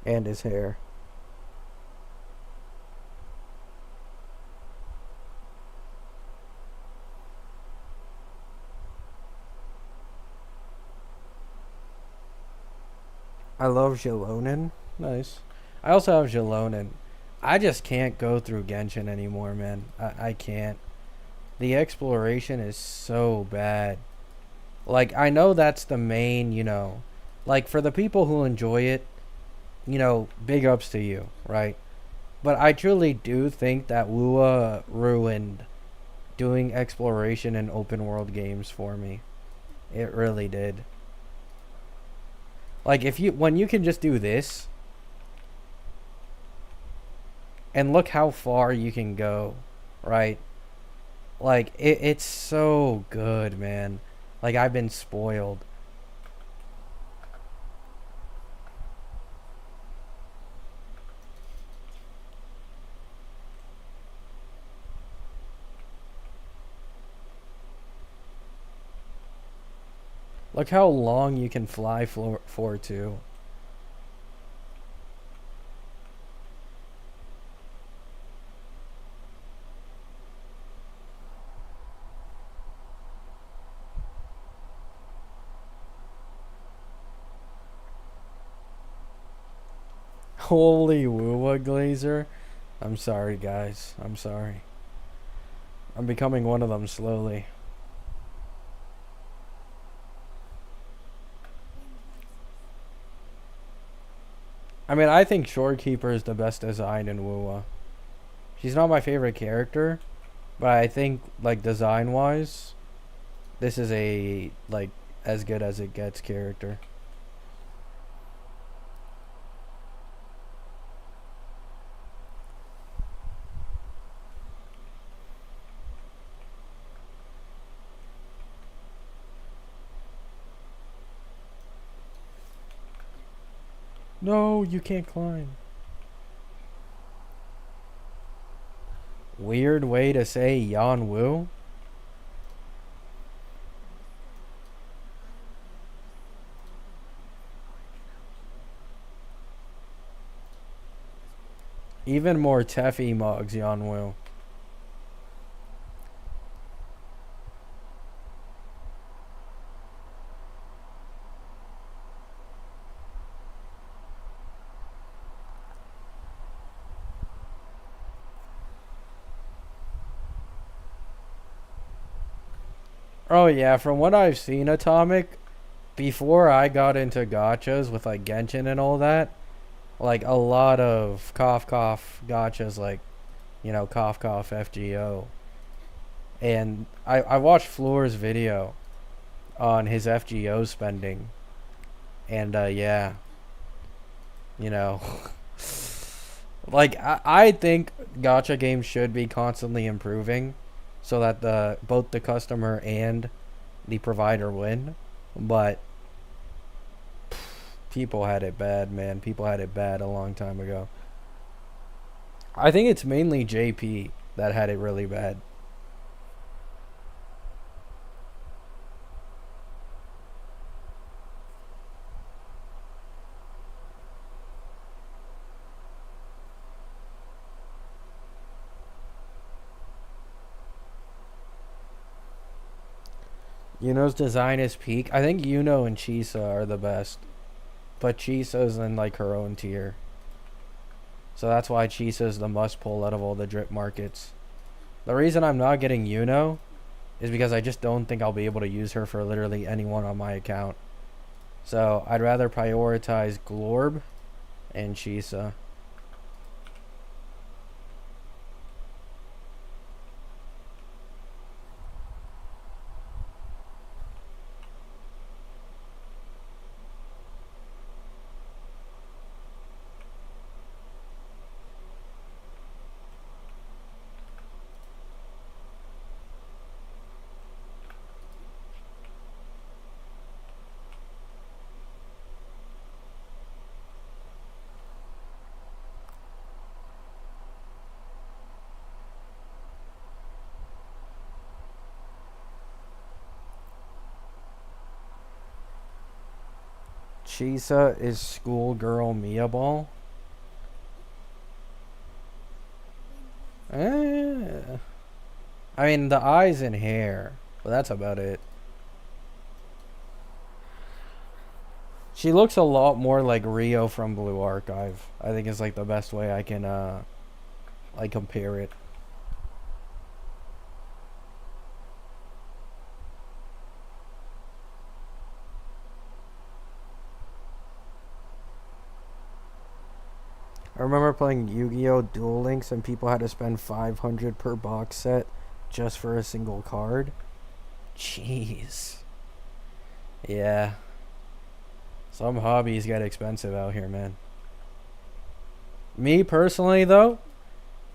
and his hair. I love Jalonin. Nice. I also have Jalonin. I just can't go through Genshin anymore, man. I can't. The exploration is so bad. Like, I know that's the main, you know, like for the people who enjoy it, you know, big ups to you, right? But I truly do think that Lua ruined doing exploration in open world games for me. It really did. Like if you when you can just do this and look how far you can go, right? Like it's so good, man. Like I've been spoiled. Look how long you can fly for too. Holy woo glazer. I'm sorry, guys. I'm sorry. I'm becoming one of them slowly. I mean, I think Shorekeeper is the best design in Wua. She's not my favorite character, but I think like design wise, this is a like as good as it gets character. No, you can't climb. Weird way to say Yan Wu. Even more Teffy mugs Yan Wu. Oh yeah, from what I've seen, Atomic, before I got into gachas with like Genshin and all that, like a lot of cough gachas, like cough FGO. And I watched Floor's video on his FGO spending, and yeah, you know, like I think gacha games should be constantly improving, so that the both the customer and the provider win. But people had it bad, man. People had it bad a long time ago. I think it's mainly JP that had it really bad. Yuno's design is peak. I think Yuno and Chisa are the best, but Chisa's in like her own tier. So that's why Chisa's the must pull out of all the drip markets. The reason I'm not getting Yuno is because I just don't think I'll be able to use her for literally anyone on my account. So I'd rather prioritize Glorb and Chisa. Chisa is schoolgirl Mia Ball. Eh. I mean, the eyes and hair, but that's about it. She looks a lot more like Rio from Blue Archive. I think is like the best way I can like compare it. I remember playing Yu-Gi-Oh! Duel Links and people had to spend 500 per box set just for a single card. Jeez. Yeah. Some hobbies get expensive out here, man. Me personally, though,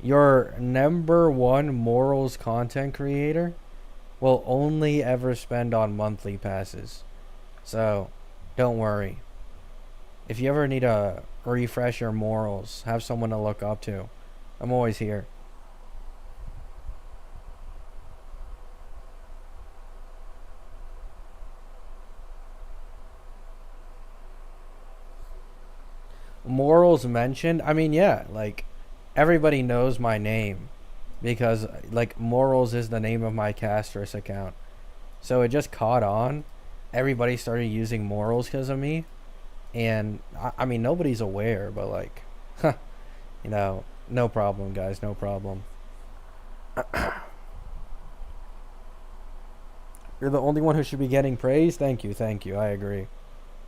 your number one morals content creator will only ever spend on monthly passes. So, don't worry. If you ever need to refresh your morals, have someone to look up to, I'm always here. Morals mentioned, I mean, yeah, like everybody knows my name because like Morals is the name of my Castris account. So it just caught on. Everybody started using Morals because of me. And I mean, nobody's aware, but like, no problem, guys, no problem. You're the only one who should be getting praise. Thank you, thank you. I agree.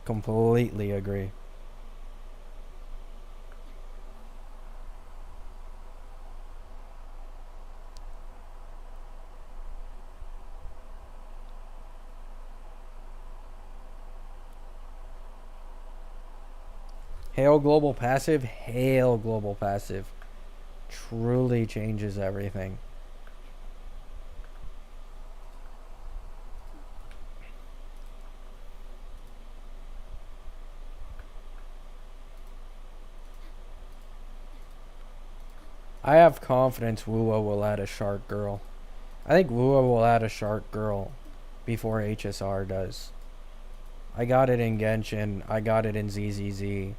Completely agree. Hail Global Passive, Hail Global Passive. Truly changes everything. I have confidence Wuo will add a Shark Girl. I think Wuo will add a Shark Girl before HSR does. I got it in Genshin. I got it in ZZZ.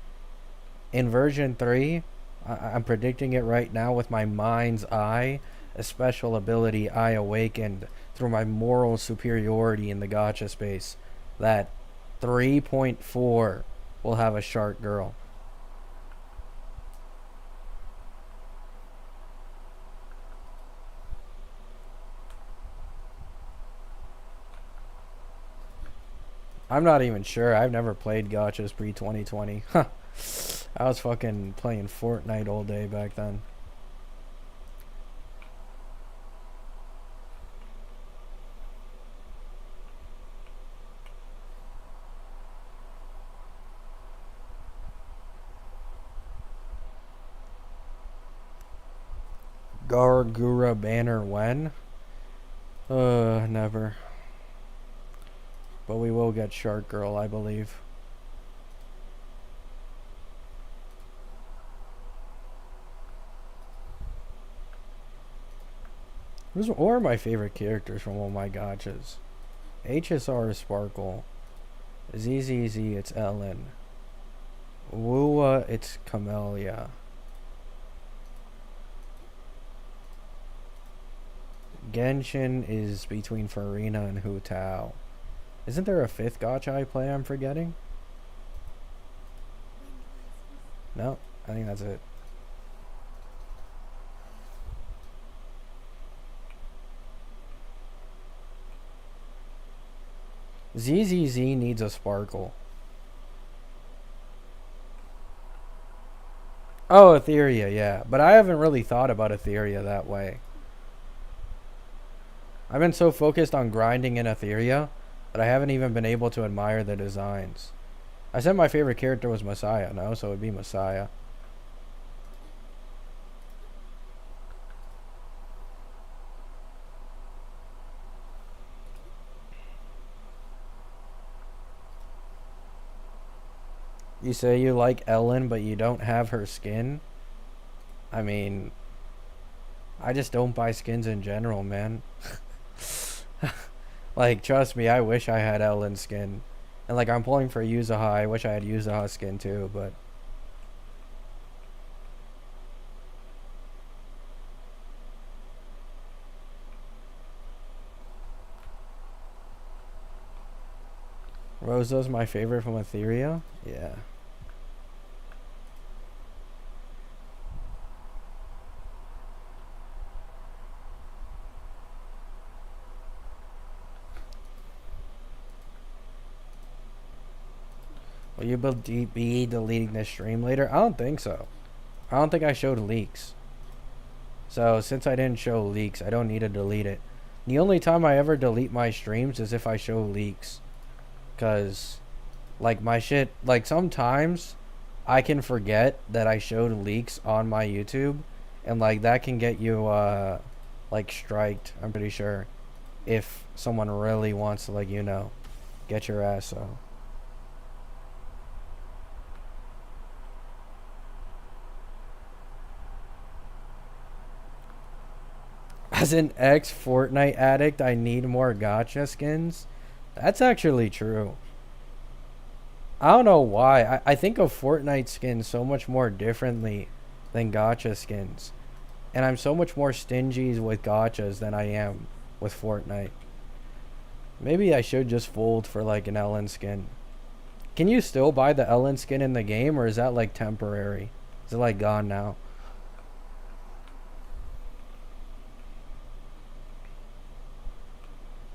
In version 3, I'm predicting it right now with my mind's eye, a special ability I awakened through my moral superiority in the gacha space, that 3.4 will have a Shark Girl. I'm not even sure. I've never played gachas pre 2020. Huh. I was fucking playing Fortnite all day back then. Gargura banner when? Never. But we will get Shark Girl, I believe. Who are my favorite characters from all my gachas? HSR is Sparkle. ZZZ, it's Ellen. Woowa, it's Camellia. Genshin is between Farina and Hu Tao. Isn't there a fifth gacha I play I'm forgetting? No, I think that's it. ZZZ needs a Sparkle. Oh, Etheria, yeah. But I haven't really thought about Etheria that way. I've been so focused on grinding in Etheria that I haven't even been able to admire the designs. I said my favorite character was Messiah, no? So it would be Messiah. You say you like Ellen, but you don't have her skin? I mean, I just don't buy skins in general, man. Like, trust me, I wish I had Ellen's skin. And, like, I'm pulling for Yuzuha. I wish I had Yuzuha's skin, too, but... Rosa's my favorite from Etheria? Yeah. Will you be deleting this stream later? I don't think so. I don't think I showed leaks. So, since I didn't show leaks, I don't need to delete it. The only time I ever delete my streams is if I show leaks. Because, like, my shit... Like, sometimes I can forget that I showed leaks on my YouTube. And, like, that can get you, like, striked, I'm pretty sure. If someone really wants to, like, you know, get your ass, so... As an ex-Fortnite addict, I need more gacha skins. That's actually true. I don't know why. I think of Fortnite skins so much more differently than gacha skins. And I'm so much more stingy with gachas than I am with Fortnite. Maybe I should just fold for like an Ellen skin. Can you still buy the Ellen skin in the game, or is that like temporary? Is it like gone now?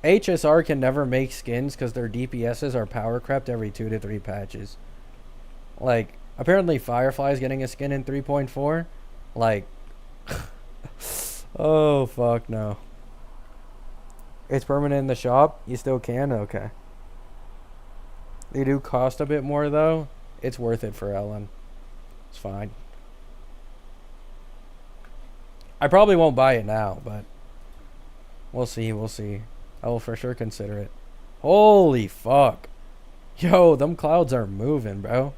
HSR can never make skins because their DPSs are power crept every 2 to 3 patches. Like, apparently Firefly is getting a skin in 3.4. Like, oh, fuck no. It's permanent in the shop? You still can? Okay. They do cost a bit more, though. It's worth it for Ellen. It's fine. I probably won't buy it now, but we'll see, we'll see. I will for sure consider it. Holy fuck. Yo, them clouds are moving, bro.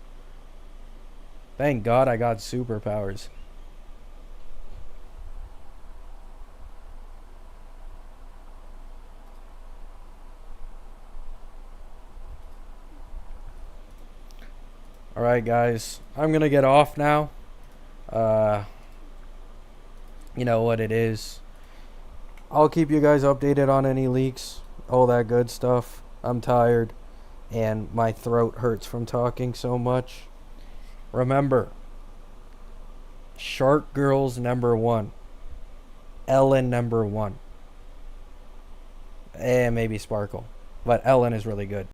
Thank God I got superpowers. Alright, guys. I'm gonna get off now. You know what it is. I'll keep you guys updated on any leaks, all that good stuff. I'm tired, and my throat hurts from talking so much. Remember, Shark Girls #1, Ellen #1, and maybe Sparkle, but Ellen is really good.